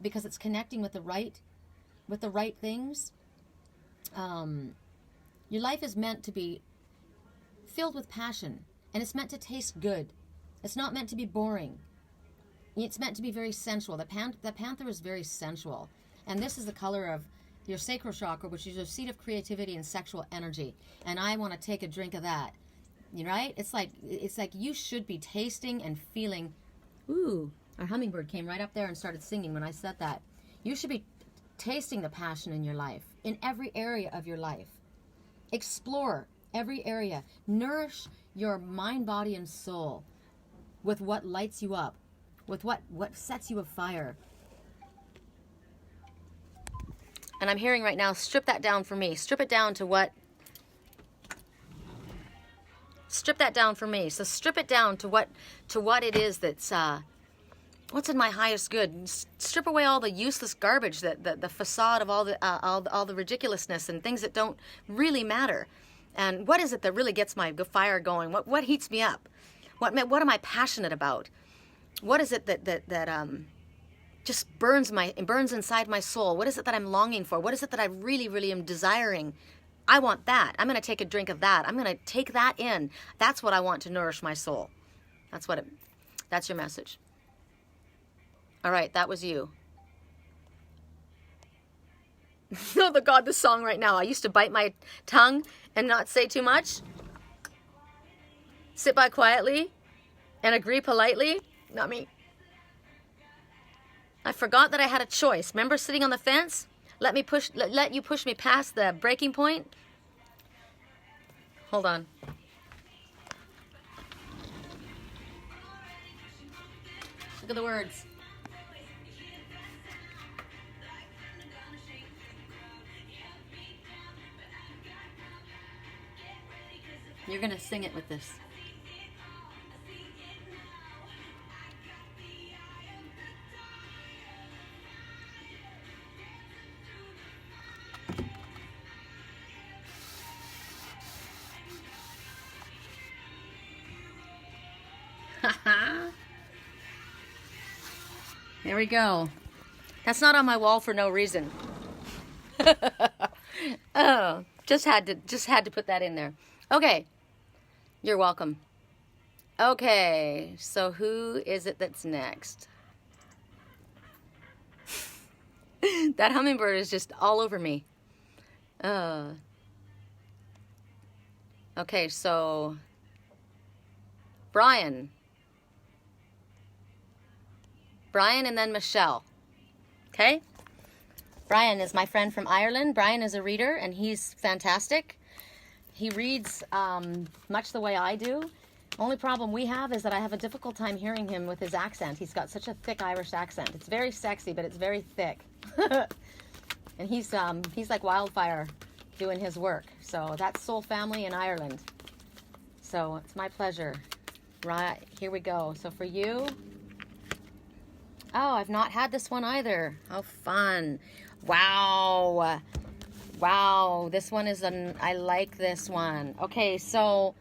because it's connecting with the right things. Your life is meant to be filled with passion, and it's meant to taste good. It's not meant to be boring. It's meant to be very sensual. The panther is very sensual, and this is the color of your sacral chakra, which is your seat of creativity and sexual energy. And I want to take a drink of that. Right? It's like you should be tasting and feeling. Ooh, our hummingbird came right up there and started singing when I said that. You should be tasting the passion in your life, in every area of your life. Explore every area. Nourish your mind, body, and soul with what lights you up, with what sets you afire. And I'm hearing right now, strip that down for me. Strip it down to what? Strip that down for me. So strip it down to what it is that's what's in my highest good. Strip away all the useless garbage, the facade of all the ridiculousness and things that don't really matter. And what is it that really gets my fire going? What heats me up? What am I passionate about? What is it that just burns inside my soul? What is it that I'm longing for? What is it that I really, really am desiring? I want that. I'm going to take a drink of that. I'm going to take that in. That's what I want to nourish my soul. That's your message. All right, that was you. Oh, this song right now. I used to bite my tongue and not say too much. Sit by quietly and agree politely. Not me. I forgot that I had a choice. Remember sitting on the fence? Let you push me past the breaking point? Hold on. Look at the words. You're going to sing it with this. There we go. That's not on my wall for no reason. Oh, just had to put that in there. Okay. You're welcome. Okay, so who is it that's next? That hummingbird is just all over me. Okay, so Brian and then Michelle. Okay? Brian is my friend from Ireland. Brian is a reader, and he's fantastic. He reads much the way I do. Only problem we have is that I have a difficult time hearing him with his accent. He's got such a thick Irish accent. It's very sexy, but it's very thick. And he's like wildfire doing his work. So that's Soul Family in Ireland. So it's my pleasure. Right, here we go. So for you... Oh, I've not had this one either. How fun. Wow. Wow, this one is I like this one. Okay, so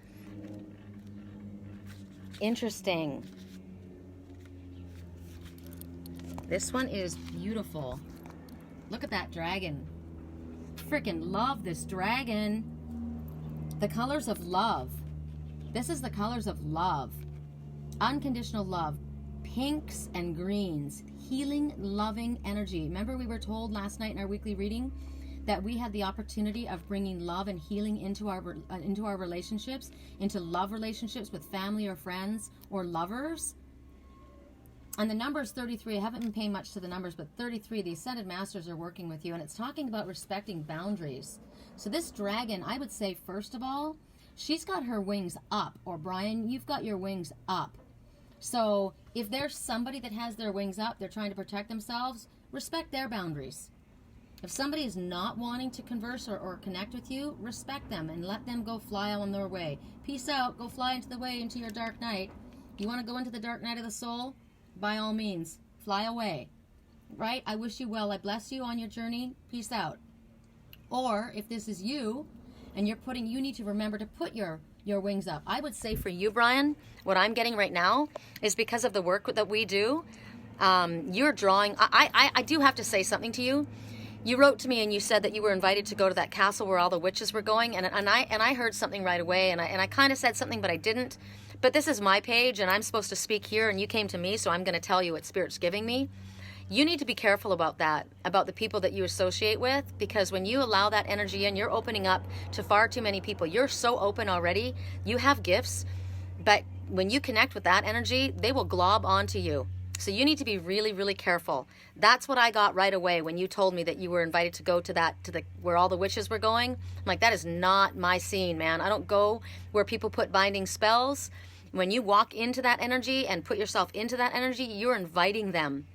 interesting. This one is beautiful. Look at that dragon. Freaking love this dragon. The colors of love. This is the colors of love. Unconditional love. Pinks and greens. Healing, loving energy. Remember we were told last night in our weekly reading that we had the opportunity of bringing love and healing into our relationships, into love relationships with family or friends or lovers. And the number is 33. I haven't been paying much to the numbers, but 33, the Ascended Masters are working with you, and it's talking about respecting boundaries. So this dragon, I would say, first of all, she's got her wings up, or Brian, you've got your wings up. So if there's somebody that has their wings up, they're trying to protect themselves, respect their boundaries. If somebody is not wanting to converse or connect with you, respect them and let them go fly on their way. Peace out. Go fly into the way, into your dark night. You want to go into the dark night of the soul? By all means, fly away. Right? I wish you well. I bless you on your journey. Peace out. Or if this is you and you need to remember to put your wings up. I would say for you, Brian, what I'm getting right now is because of the work that we do, you're drawing. I do have to say something to you. You wrote to me and you said that you were invited to go to that castle where all the witches were going, and I heard something right away, and I kind of said something, but I didn't. But this is my page, and I'm supposed to speak here, and you came to me, so I'm going to tell you what Spirit's giving me. You need to be careful about that, about the people that you associate with, because when you allow that energy in, you're opening up to far too many people. You're so open already. You have gifts, but when you connect with that energy, they will glob onto you. So you need to be really, really careful. That's what I got right away when you told me that you were invited to go to where all the witches were going. I'm like, that is not my scene, man. I don't go where people put binding spells. When you walk into that energy and put yourself into that energy, you're inviting them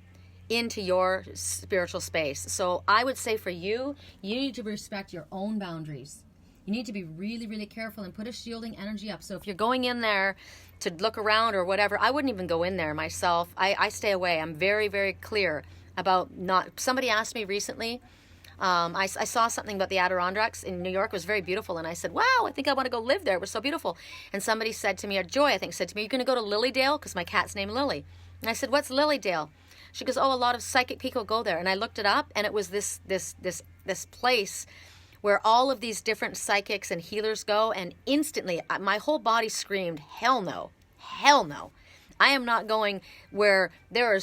into your spiritual space. So I would say for you, you need to respect your own boundaries. You need to be really, really careful and put a shielding energy up. So if you're going in there to look around or whatever, I wouldn't even go in there myself. I stay away. I'm very, very clear about not. Somebody asked me recently, I saw something about the Adirondacks in New York. It was very beautiful. And I said, wow, I think I want to go live there. It was so beautiful. And somebody said to me, or Joy, I think, said to me, you're going to go to Lilydale? Because my cat's named Lily. And I said, what's Lilydale? She goes, oh, a lot of psychic people go there. And I looked it up, and it was this place where all of these different psychics and healers go, and instantly my whole body screamed, hell no, hell no. I am not going where there are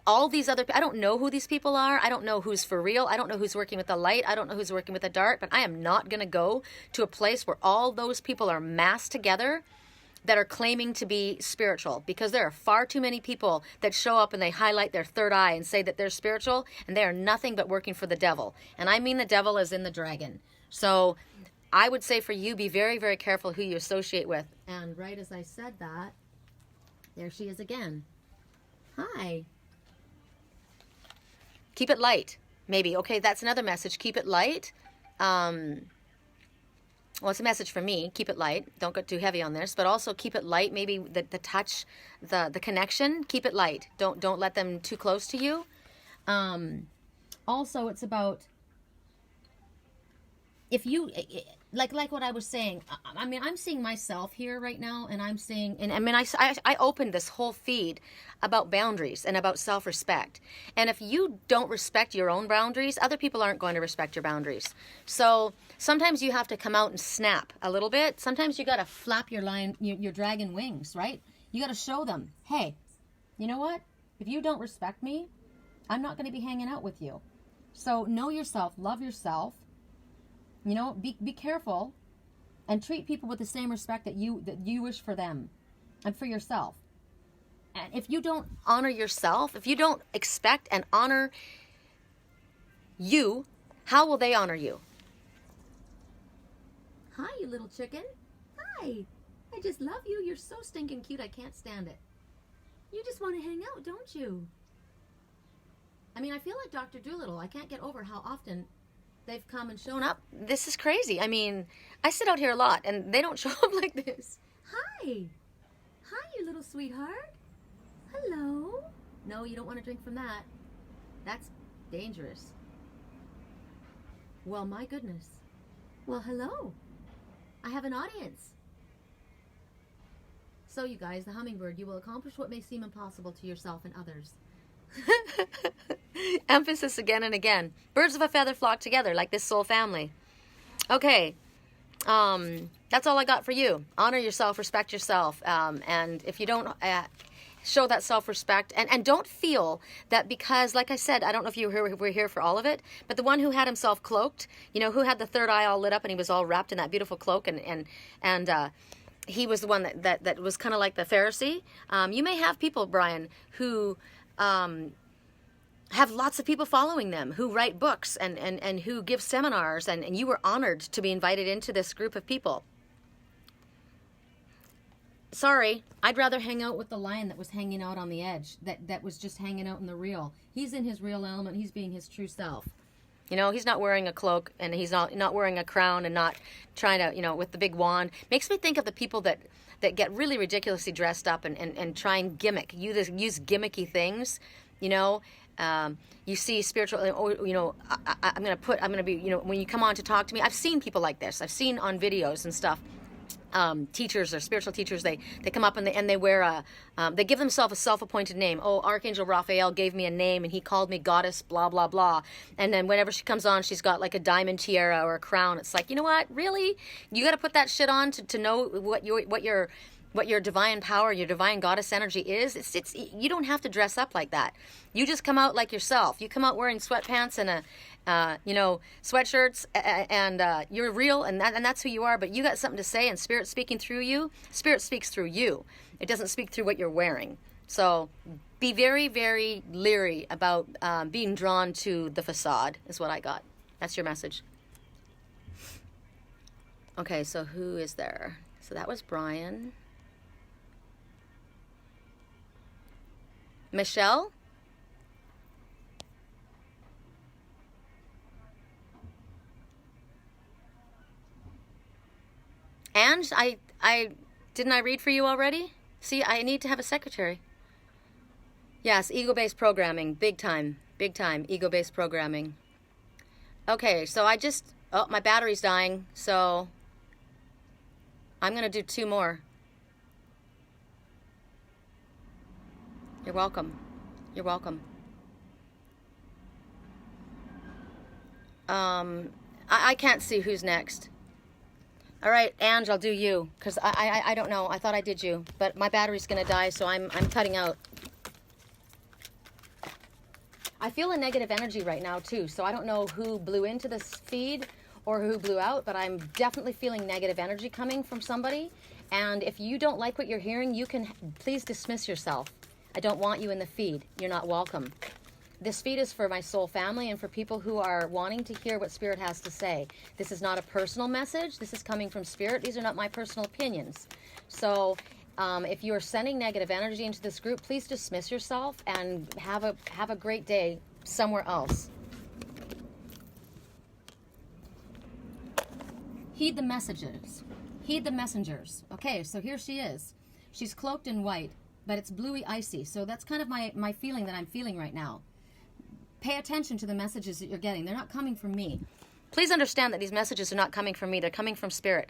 all these other, I don't know who these people are. I don't know who's for real. I don't know who's working with the light. I don't know who's working with the dark, but I am not going to go to a place where all those people are massed together that are claiming to be spiritual, because there are far too many people that show up and they highlight their third eye and say that they're spiritual, and they are nothing but working for the devil. And I mean the devil as in the dragon. So I would say for you, be very, very careful who you associate with. And right as I said that, there she is again. Hi. Keep it light, maybe. Okay, that's another message. Keep it light. Well, it's a message for me. Keep it light. Don't get too heavy on this, but also keep it light. Maybe the touch, the connection. Keep it light. Don't let them too close to you. Also, it's about if you like what I was saying. I mean, I'm seeing myself here right now, and I'm seeing, and I mean, I opened this whole feed about boundaries and about self-respect. And if you don't respect your own boundaries, other people aren't going to respect your boundaries. So sometimes you have to come out and snap a little bit. Sometimes you got to flap your dragon wings, right? You got to show them, hey, you know what? If you don't respect me, I'm not going to be hanging out with you. So know yourself, love yourself. You know, be careful, and treat people with the same respect that you wish for them and for yourself. And if you don't honor yourself, if you don't expect and honor you, how will they honor you? Hi, you little chicken. Hi. I just love you. You're so stinking cute. I can't stand it. You just want to hang out, don't you? I mean, I feel like Dr. Doolittle. I can't get over how often they've come and shown up. This is crazy. I mean, I sit out here a lot, and they don't show up like this. Hi. Hi, you little sweetheart. Hello. No, you don't want to drink from that. That's dangerous. Well, my goodness. Well, hello. I have an audience. So, you guys, the hummingbird, you will accomplish what may seem impossible to yourself and others. Emphasis again and again. Birds of a feather flock together like this soul family. Okay. That's all I got for you. Honor yourself, respect yourself. And if you don't show that self-respect, and don't feel that because, like I said, I don't know if you were here for all of it, but the one who had himself cloaked, you know, who had the third eye all lit up and he was all wrapped in that beautiful cloak, and he was the one that was kind of like the Pharisee. You may have people, Brian, who have lots of people following them, who write books and who give seminars, and you were honored to be invited into this group of people. sorry, I'd rather hang out with the lion that was hanging out on the edge, that was just hanging out in the real. He's in his real element. He's being his true self. You know, he's not wearing a cloak, and he's not wearing a crown, and not trying to, you know, with the big wand. Makes me think of the people that get really ridiculously dressed up and try and use gimmicky things, you know. You see spiritual, you know, I'm going to be, you know, when you come on to talk to me, I've seen people like this. I've seen on videos and stuff. Teachers or spiritual teachers, they come up and they wear they give themselves a self-appointed name. Oh, Archangel Raphael gave me a name and he called me goddess, blah, blah, blah. And then whenever she comes on, she's got like a diamond tiara or a crown. It's like, you know what, really? You got to put that shit on to know what your divine power, your divine goddess energy is. It's you don't have to dress up like that. You just come out like yourself. You come out wearing sweatpants and you know, sweatshirts, and you're real, and that's who you are. But you got something to say, and Spirit speaking through you. Spirit speaks through you. It doesn't speak through what you're wearing. So be very, very leery about being drawn to the facade. Is what I got. That's your message. Okay, so who is there? So that was Brian. Michelle? And I didn't I read for you already? See, I need to have a secretary. Yes, ego-based programming, big time, ego-based programming. Okay, so oh, my battery's dying, so I'm going to do 2 more. You're welcome. You're welcome. I can't see who's next. All right, Ange, I'll do you, because I don't know. I thought I did you, but my battery's going to die, so I'm cutting out. I feel a negative energy right now, too, so I don't know who blew into this feed or who blew out, but I'm definitely feeling negative energy coming from somebody. And if you don't like what you're hearing, you can please dismiss yourself. I don't want you in the feed. You're not welcome. This feed is for my soul family and for people who are wanting to hear what Spirit has to say. This is not a personal message. This is coming from Spirit. These are not my personal opinions. So if you are sending negative energy into this group, please dismiss yourself and have a great day somewhere else. Heed the messages. Heed the messengers. Okay, so here she is. She's cloaked in white, but it's bluey icy. So that's kind of my feeling that I'm feeling right now. Pay attention to the messages that you're getting. They're not coming from me. Please understand that these messages are not coming from me. They're coming from Spirit.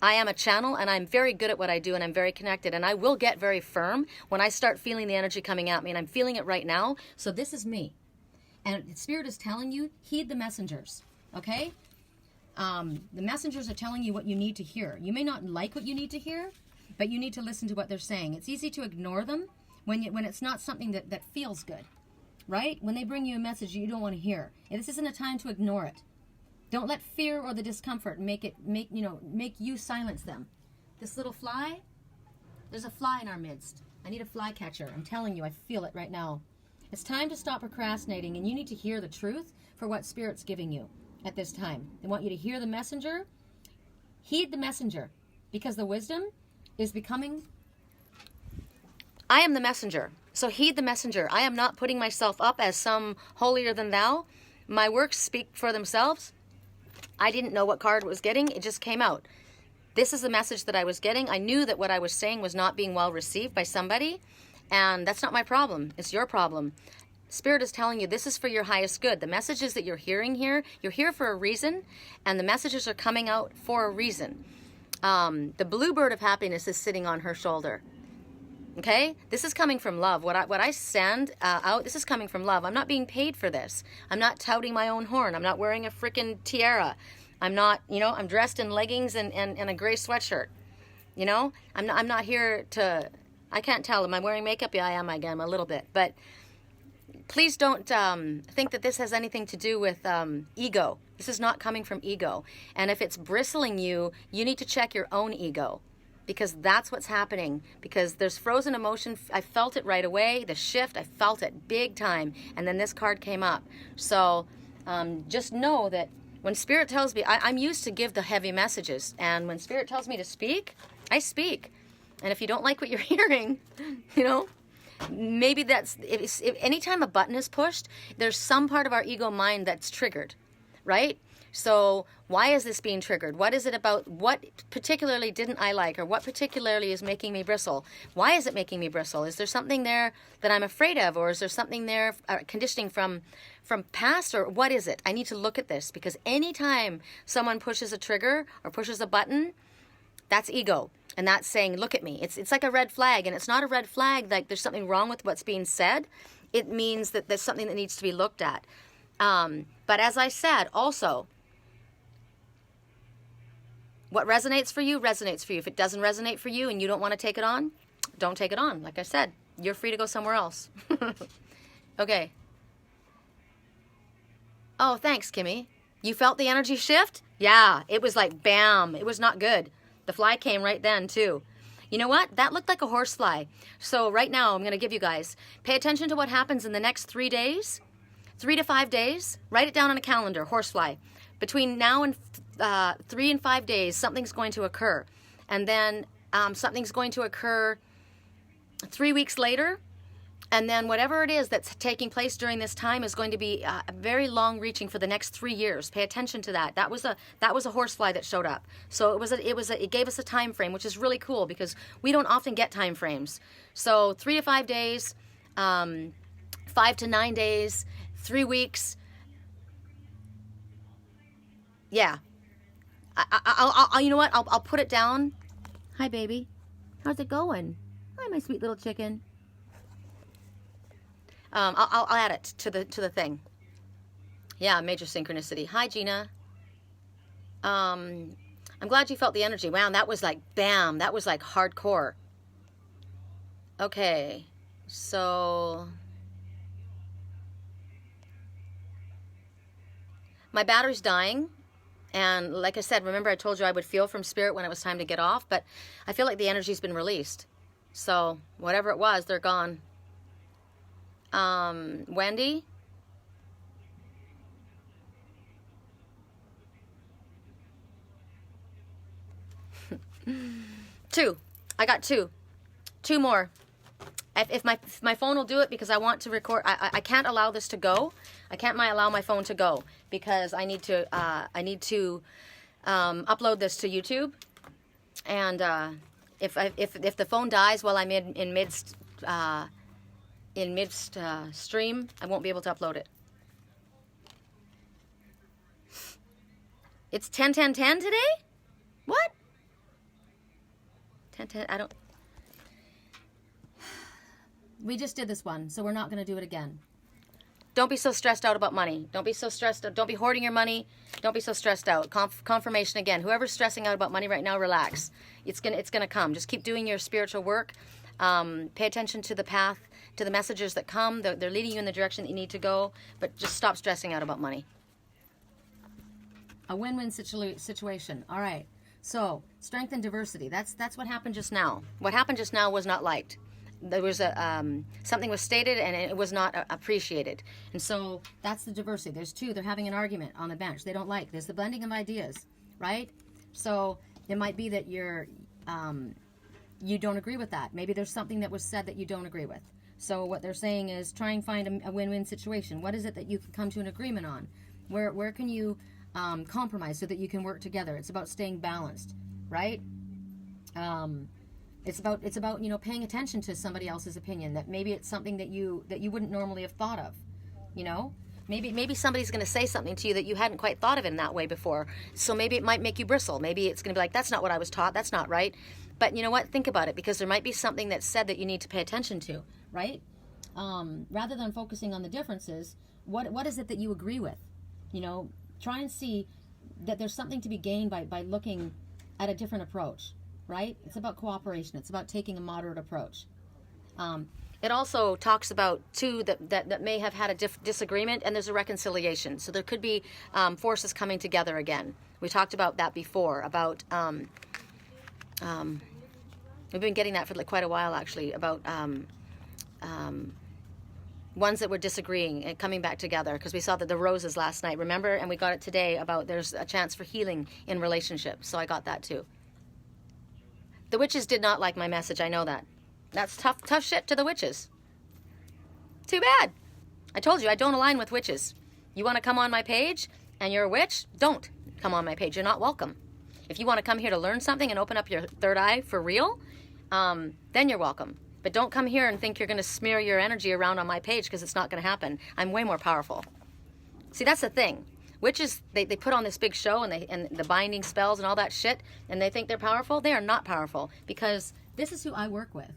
I am a channel, and I'm very good at what I do, and I'm very connected. And I will get very firm when I start feeling the energy coming at me, and I'm feeling it right now. So this is me. And Spirit is telling you, heed the messengers. Okay? The messengers are telling you what you need to hear. You may not like what you need to hear, but you need to listen to what they're saying. It's easy to ignore them when it's not something that feels good. Right? When they bring you a message you don't want to hear. And this isn't a time to ignore it. Don't let fear or the discomfort make you silence them. This little fly, there's a fly in our midst. I need a fly catcher. I'm telling you, I feel it right now. It's time to stop procrastinating, and you need to hear the truth for what Spirit's giving you at this time. They want you to hear the messenger. Heed the messenger, because the wisdom is becoming. I am the messenger. So heed the messenger. I am not putting myself up as some holier than thou. My works speak for themselves. I didn't know what card was getting. It just came out. This is the message that I was getting. I knew that what I was saying was not being well received by somebody. And that's not my problem. It's your problem. Spirit is telling you this is for your highest good. The messages that you're hearing here, you're here for a reason. And the messages are coming out for a reason. The bluebird of happiness is sitting on her shoulder. Okay, this is coming from love. What I send out, this is coming from love. I'm not being paid for this. I'm not touting my own horn. I'm not wearing a freaking tiara. I'm not, I'm dressed in leggings and a gray sweatshirt. I'm not here to. I can't tell. Am I wearing makeup? Yeah, I am. I am a little bit. But please don't think that this has anything to do with ego. This is not coming from ego. And if it's bristling you, you need to check your own ego. Because that's what's happening. Because there's frozen emotion. I felt it right away. The shift, I felt it big time. And then this card came up. So just know that when Spirit tells me, I'm used to give the heavy messages. And when Spirit tells me to speak, I speak. And if you don't like what you're hearing, you know, maybe that's, if anytime a button is pushed, there's some part of our ego mind that's triggered, right? So why is this being triggered? What is it about? What particularly didn't I like, or what particularly is making me bristle? Why is it making me bristle? Is there something there that I'm afraid of, or is there something there, conditioning from past, or what is it? I need to look at this, because anytime someone pushes a trigger or pushes a button, that's ego. And that's saying, look at me. It's like a red flag, and it's not a red flag like there's something wrong with what's being said. It means that there's something that needs to be looked at. But as I said, also, what resonates for you, resonates for you. If it doesn't resonate for you and you don't want to take it on, don't take it on. Like I said, you're free to go somewhere else. Okay. Oh, thanks, Kimmy. You felt the energy shift? Yeah, it was like bam. It was not good. The fly came right then, too. You know what? That looked like a horsefly. So right now, I'm going to give you guys, pay attention to what happens in the next 3 days, 3 to 5 days. Write it down on a calendar, horsefly. Between now and 3 and 5 days, something's going to occur. And then something's going to occur 3 weeks later. And then whatever it is that's taking place during this time is going to be very long reaching for the next 3 years. Pay attention to that. That was a horsefly that showed up. So it gave us a time frame, which is really cool because we don't often get time frames. So 3 to 5 days, 5 to 9 days, 3 weeks. Yeah. I'll you know what? I'll put it down. Hi, baby. How's it going? Hi, my sweet little chicken. I'll add it to the thing. Yeah, major synchronicity. Hi, Gina. I'm glad you felt the energy. Wow, that was like bam. That was like hardcore. Okay, so my battery's dying. And like I said, remember I told you I would feel from spirit when it was time to get off, but I feel like the energy's been released. So whatever it was, they're gone. Wendy? Two. I got two. Two more. If my phone will do it, because I want to record. I can't allow this to go. I can't allow my phone to go because I need to upload this to YouTube. And if the phone dies while I'm in midst stream, I won't be able to upload it. It's 10:10:10 today? What? 10:10. I don't. We just did this one, so we're not going to do it again. Don't be so stressed out about money. Don't be so stressed out. Don't be hoarding your money. Don't be so stressed out. Confirmation again. Whoever's stressing out about money right now, relax. It's gonna come. Just keep doing your spiritual work. Pay attention to the path, to the messages that come. They're leading you in the direction that you need to go, but just stop stressing out about money. A win-win situation. All right. So, strength and diversity. That's what happened just now. What happened just now was not liked. There was something was stated and it was not appreciated. And so that's the diversity. There's two. They're having an argument on the bench. They don't like. There's the blending of ideas, right? So it might be that you don't agree with that. Maybe there's something that was said that you don't agree with. So what they're saying is try and find a win-win situation. What is it that you can come to an agreement on? Where can you compromise so that you can work together? It's about staying balanced, right? It's about paying attention to somebody else's opinion. That maybe it's something that you wouldn't normally have thought of. Maybe somebody's going to say something to you that you hadn't quite thought of in that way before. So maybe it might make you bristle. Maybe it's going to be like, that's not what I was taught. That's not right. But you know what? Think about it, because there might be something that's said that you need to pay attention to, right? Rather than focusing on the differences, what is it that you agree with? Try and see that there's something to be gained by looking at a different approach. Right? It's about cooperation. It's about taking a moderate approach. It also talks about two that may have had a disagreement, and there's a reconciliation. So there could be forces coming together again. We talked about that before. About we've been getting that for quite a while, actually. About ones that were disagreeing and coming back together, because we saw that the roses last night. Remember? And we got it today about there's a chance for healing in relationships. So I got that too. The witches did not like my message. I know that. That's tough shit to the witches. Too bad. I told you I don't align with witches. You want to come on my page and you're a witch? Don't come on my page. You're not welcome. If you want to come here to learn something and open up your third eye for real, then you're welcome. But don't come here and think you're going to smear your energy around on my page, because it's not going to happen. I'm way more powerful. See, that's the thing. Witches, they put on this big show and the binding spells and all that shit, and they think they're powerful. They are not powerful, because this is who I work with.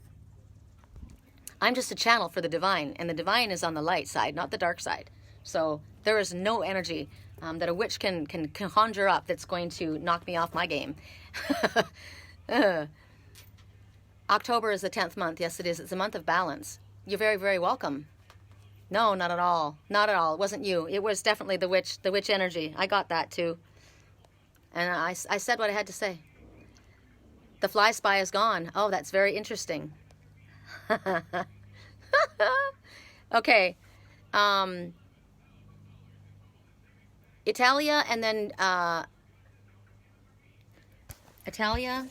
I'm just a channel for the divine, and the divine is on the light side, not the dark side. So there is no energy that a witch can conjure up that's going to knock me off my game. October is the 10th month. Yes, it is. It's a month of balance. You're very, very welcome. No, not at all. Not at all. It wasn't you. It was definitely the witch energy. I got that too. And I said what I had to say. The fly spy is gone. Oh, that's very interesting. Okay. Italia and then Italia.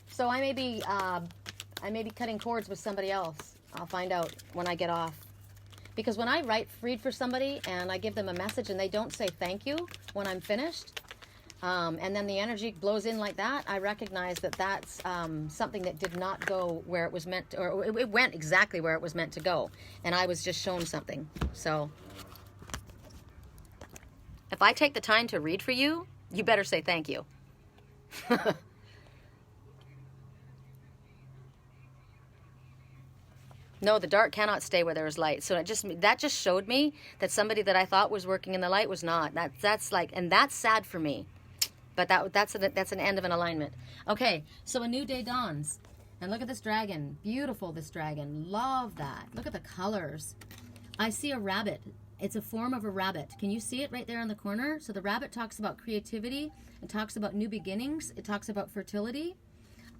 So I may be cutting cords with somebody else. I'll find out when I get off. Because when I read for somebody and I give them a message and they don't say thank you when I'm finished, and then the energy blows in like that, I recognize that that's something that did not go where it was meant to, or it went exactly where it was meant to go. And I was just shown something. So if I take the time to read for you, you better say thank you. No, the dark cannot stay where there is light. So that just showed me that somebody that I thought was working in the light was not. That's sad for me. But that's an end of an alignment. Okay, so a new day dawns. And look at this dragon. Beautiful, this dragon. Love that. Look at the colors. I see a rabbit. It's a form of a rabbit. Can you see it right there in the corner? So the rabbit talks about creativity. It talks about new beginnings. It talks about fertility.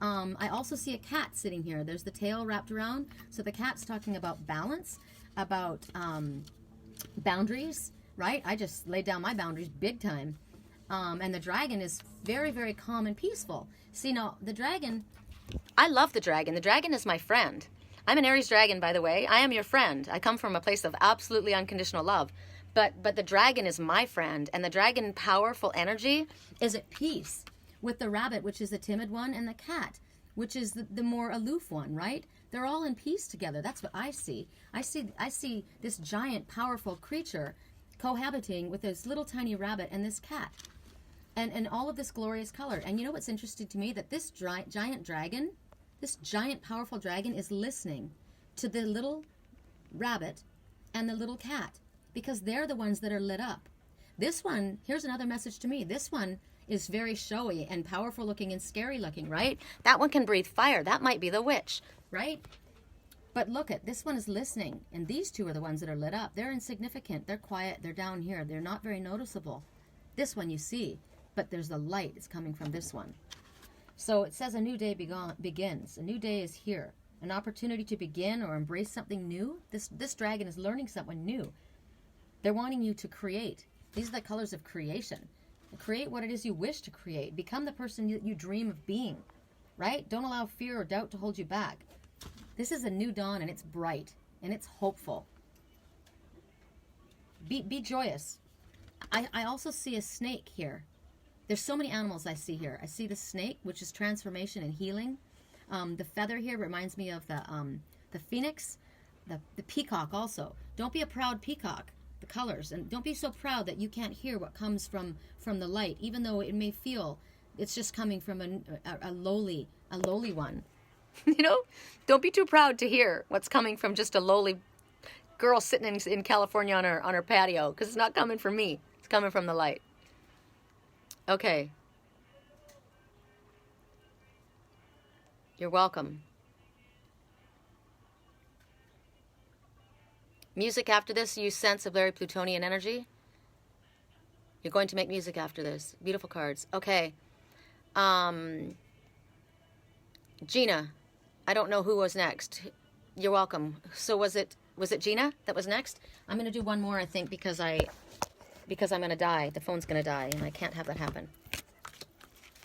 I also see a cat sitting here. There's the tail wrapped around. So the cat's talking about balance, about boundaries, right? I just laid down my boundaries big time. And the dragon is very, very calm and peaceful. See, now, the dragon, I love the dragon. The dragon is my friend. I'm an Aries dragon, by the way. I am your friend. I come from a place of absolutely unconditional love. But the dragon is my friend. And the dragon powerful energy is at peace with the rabbit, which is the timid one, and the cat, which is the more aloof one, right? They're all in peace together. That's what I see. I see this giant, powerful creature cohabiting with this little tiny rabbit and this cat, and all of this glorious color. And you know what's interesting to me? That this giant dragon, this giant, powerful dragon, is listening to the little rabbit and the little cat, because they're the ones that are lit up. This one, here's another message to me. This one is very showy and powerful looking and scary looking, right? That one can breathe fire. That might be the witch, right? But look at this one is listening, and these two are the ones that are lit up. They're insignificant. They're quiet. They're down here. They're not very noticeable. This one you see, but there's the light that's coming from this one. So it says a new day begins. A new day is here. An opportunity to begin or embrace something new. This dragon is learning something new. They're wanting you to create. These are the colors of creation. Create what it is you wish to create. Become the person you dream of being, right? Don't allow fear or doubt to hold you back. This is a new dawn, and it's bright, and it's hopeful. Be joyous. I also see a snake here. There's so many animals I see here. I see the snake, which is transformation and healing. The feather here reminds me of the phoenix, the peacock also. Don't be a proud peacock. The colors, and don't be so proud that you can't hear what comes from the light, even though it may feel it's just coming from a lowly one. You know, don't be too proud to hear what's coming from just a lowly girl sitting in California on her patio, because it's not coming from me. It's coming from the light. Okay. You're welcome. Music after this, you sense a very Plutonian energy. You're going to make music after this. Beautiful cards. Okay. Gina. I don't know who was next. You're welcome. So was it Gina that was next? I'm going to do one more, I think, because because I'm going to die. The phone's going to die, and I can't have that happen.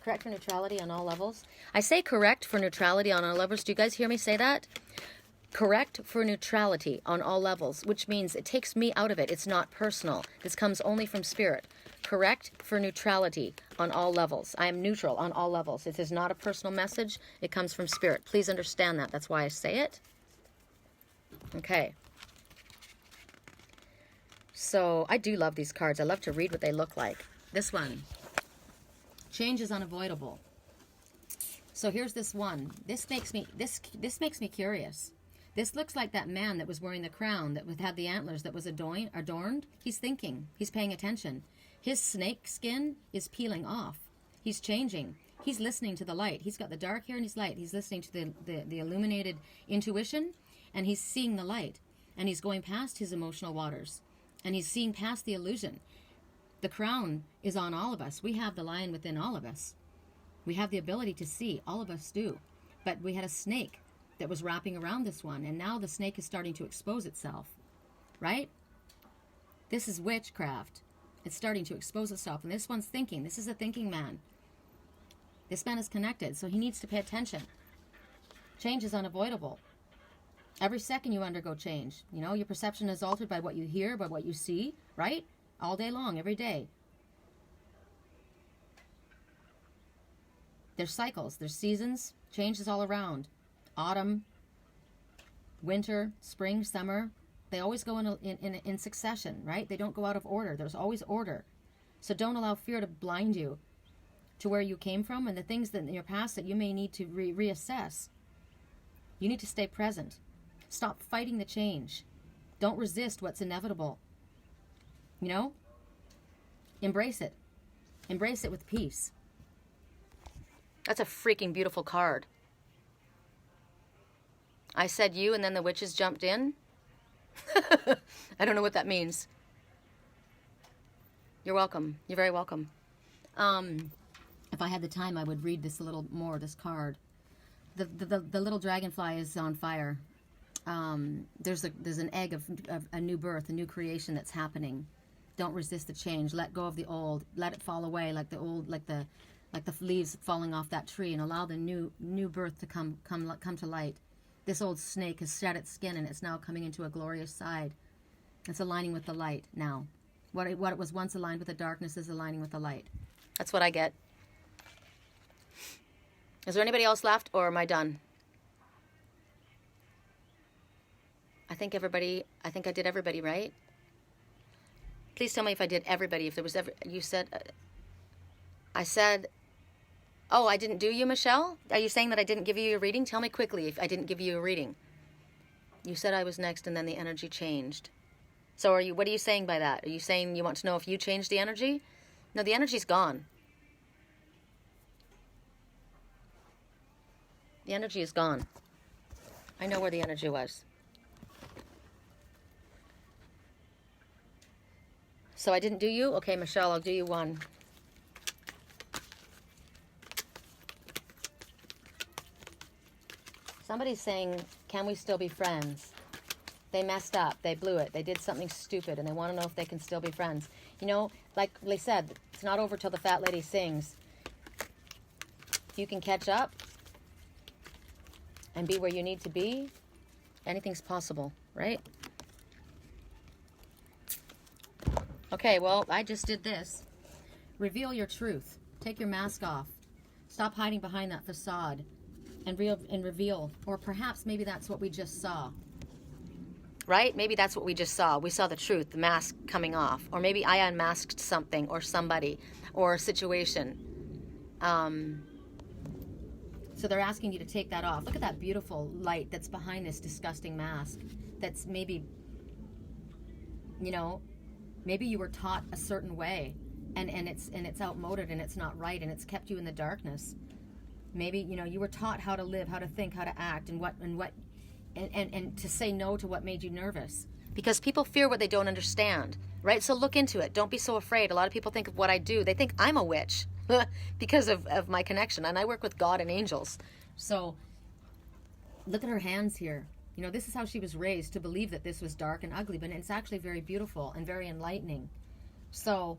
Correct for neutrality on all levels. I say correct for neutrality on all levels. Do you guys hear me say that? Correct for neutrality on all levels, which means it takes me out of it. It's not personal. This comes only from spirit. Correct for neutrality on all levels. I am neutral on all levels. It is not a personal message. It comes from spirit. Please understand that. That's why I say it. Okay. So I do love these cards. I love to read what they look like. This one. Change is unavoidable. So here's this one. This makes me curious. This looks like that man that was wearing the crown that had the antlers that was adorned. He's thinking. He's paying attention. His snake skin is peeling off. He's changing. He's listening to the light. He's got the dark here and he's light. He's listening to the illuminated intuition, and he's seeing the light. And he's going past his emotional waters. And he's seeing past the illusion. The crown is on all of us. We have the lion within all of us. We have the ability to see. All of us do. But we had a snake that was wrapping around this one, and now the snake is starting to expose itself, right? This is witchcraft. It's starting to expose itself, and this one's thinking. This is a thinking man. This man is connected, so he needs to pay attention. Change is unavoidable. Every second you undergo change. You know, your perception is altered by what you hear, by what you see, right? All day long, every day. There's cycles, there's seasons, change is all around. Autumn, winter, spring, summer, they always go in succession, right? They don't go out of order. There's always order. So don't allow fear to blind you to where you came from and the things that in your past that you may need to reassess. You need to stay present. Stop fighting the change. Don't resist what's inevitable. You know? Embrace it. Embrace it with peace. That's a freaking beautiful card. I said you, and then the witches jumped in. I don't know what that means. You're welcome. You're very welcome. If I had the time, I would read this a little more, this card. The little dragonfly is on fire. There's an egg of a new birth, a new creation that's happening. Don't resist the change. Let go of the old. Let it fall away like the old, like the leaves falling off that tree, and allow the new birth to come to light. This old snake has shed its skin, and it's now coming into a glorious side. It's aligning with the light now. What it was once aligned with the darkness is aligning with the light. That's what I get. Is there anybody else left, or am I done? I think I did everybody, right? Please tell me if I did everybody. If there was ever, you said, I said, oh, I didn't do you, Michelle? Are you saying that I didn't give you a reading? Tell me quickly if I didn't give you a reading. You said I was next, and then the energy changed. So what are you saying by that? Are you saying you want to know if you changed the energy? No, the energy's gone. The energy is gone. I know where the energy was. So I didn't do you? Okay, Michelle, I'll do you one. Somebody's saying, can we still be friends? They messed up. They blew it. They did something stupid, and they want to know if they can still be friends. You know, like they said, it's not over till the fat lady sings. If you can catch up and be where you need to be, anything's possible, right? Okay, well, I just did this. Reveal your truth. Take your mask off. Stop hiding behind that facade and reveal. Or perhaps maybe that's what we just saw. Right? Maybe that's what we just saw. We saw the truth, the mask coming off. Or maybe I unmasked something or somebody or a situation. So they're asking you to take that off. Look at that beautiful light that's behind this disgusting mask. That's maybe, you know, maybe you were taught a certain way and it's outmoded and it's not right and it's kept you in the darkness. Maybe, you know, you were taught how to live, how to think, how to act, and to say no to what made you nervous. Because people fear what they don't understand, right? So look into it. Don't be so afraid. A lot of people think of what I do. They think I'm a witch because of my connection. And I work with God and angels. So look at her hands here. You know, this is how she was raised, to believe that this was dark and ugly, but it's actually very beautiful and very enlightening. So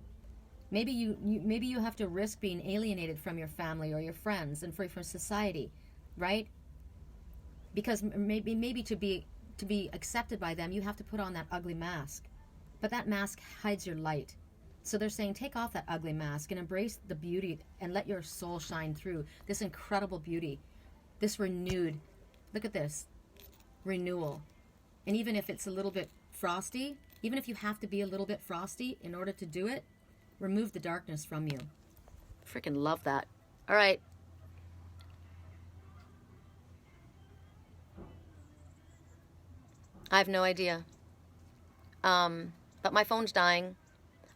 maybe maybe you have to risk being alienated from your family or your friends and free from society, right? Because maybe to be accepted by them, you have to put on that ugly mask. But that mask hides your light. So they're saying, take off that ugly mask and embrace the beauty and let your soul shine through this incredible beauty, this renewed, look at this, renewal. And even if it's a little bit frosty, even if you have to be a little bit frosty in order to do it, remove the darkness from you. Freaking love that. All right. I have no idea. But my phone's dying.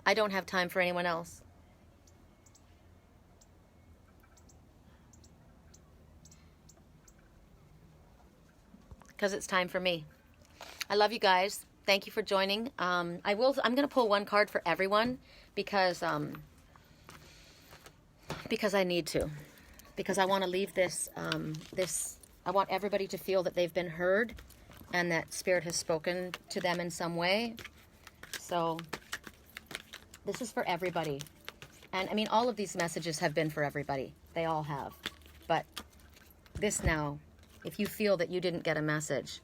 I don't have time for anyone else. Because it's time for me. I love you guys. Thank you for joining. I'm going to pull one card for everyone because I need to. Because I want to leave this, I want everybody to feel that they've been heard and that Spirit has spoken to them in some way. So this is for everybody. And I mean, all of these messages have been for everybody. They all have. But this now, if you feel that you didn't get a message,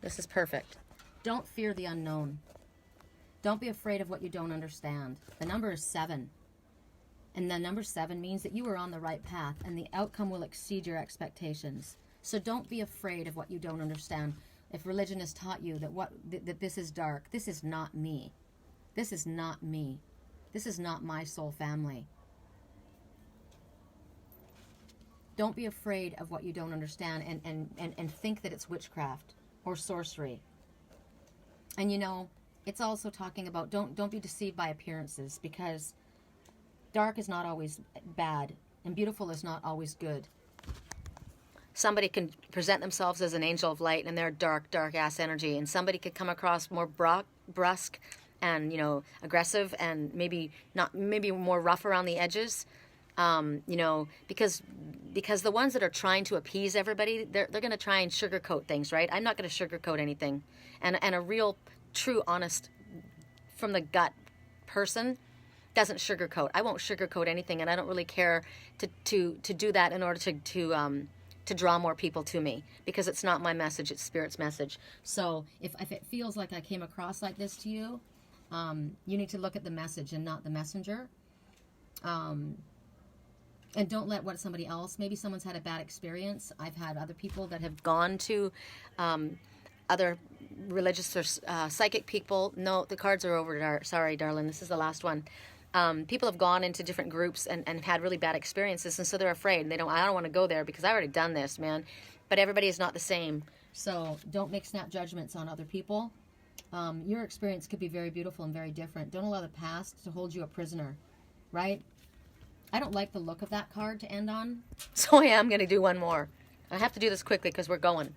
this is perfect. Don't fear the unknown. Don't be afraid of what you don't understand. The number is 7. And the number 7 means that you are on the right path and the outcome will exceed your expectations. So don't be afraid of what you don't understand. If religion has taught you that this is dark, this is not me. This is not me. This is not my soul family. Don't be afraid of what you don't understand and think that it's witchcraft or sorcery. And you know, it's also talking about don't be deceived by appearances, because dark is not always bad and beautiful is not always good. Somebody can present themselves as an angel of light and they're dark ass energy, and somebody could come across more brusque and, you know, aggressive and maybe more rough around the edges. You know, because the ones that are trying to appease everybody, they're going to try and sugarcoat things, right? I'm not going to sugarcoat anything. And a real, true, honest, from the gut person doesn't sugarcoat. I won't sugarcoat anything, and I don't really care to do that in order to draw more people to me, because it's not my message, it's Spirit's message. So if it feels like I came across like this to you, you need to look at the message and not the messenger. And don't let what somebody else, maybe someone's had a bad experience. I've had other people that have gone to other religious or psychic people. No, the cards are over. Sorry, darling, this is the last one. People have gone into different groups and had really bad experiences, and so they're afraid. I don't want to go there because I've already done this, man. But everybody is not the same. So don't make snap judgments on other people. Your experience could be very beautiful and very different. Don't allow the past to hold you a prisoner, right? I don't like the look of that card to end on, so I am going to do one more. I have to do this quickly because we're going.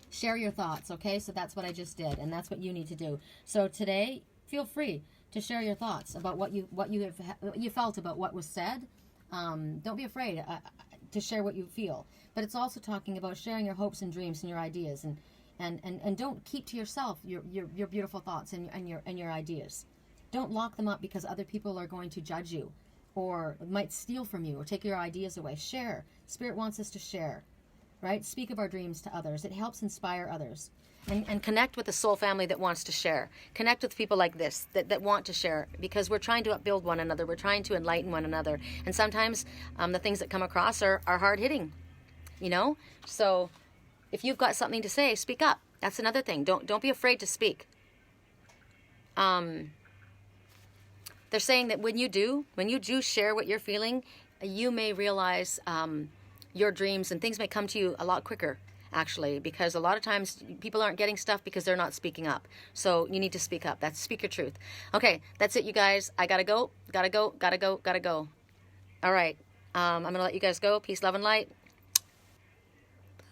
Share your thoughts, okay? So that's what I just did, and that's what you need to do. So today, feel free to share your thoughts about what you felt about what was said. Don't be afraid to share what you feel. But it's also talking about sharing your hopes and dreams and your ideas, and don't keep to yourself your beautiful thoughts and your ideas. Don't lock them up because other people are going to judge you, or might steal from you, or take your ideas away. Share. Spirit wants us to share, right? Speak of our dreams to others. It helps inspire others. And connect with the soul family that wants to share. Connect with people like this that want to share, because we're trying to upbuild one another. We're trying to enlighten one another. And sometimes the things that come across are hard-hitting, you know? So if you've got something to say, speak up. That's another thing. Don't be afraid to speak. They're saying that when you do share what you're feeling, you may realize your dreams, and things may come to you a lot quicker, actually, because a lot of times people aren't getting stuff because they're not speaking up. So you need to speak up. Speak your truth. Okay, that's it, you guys. I gotta go. All right. I'm going to let you guys go. Peace, love, and light.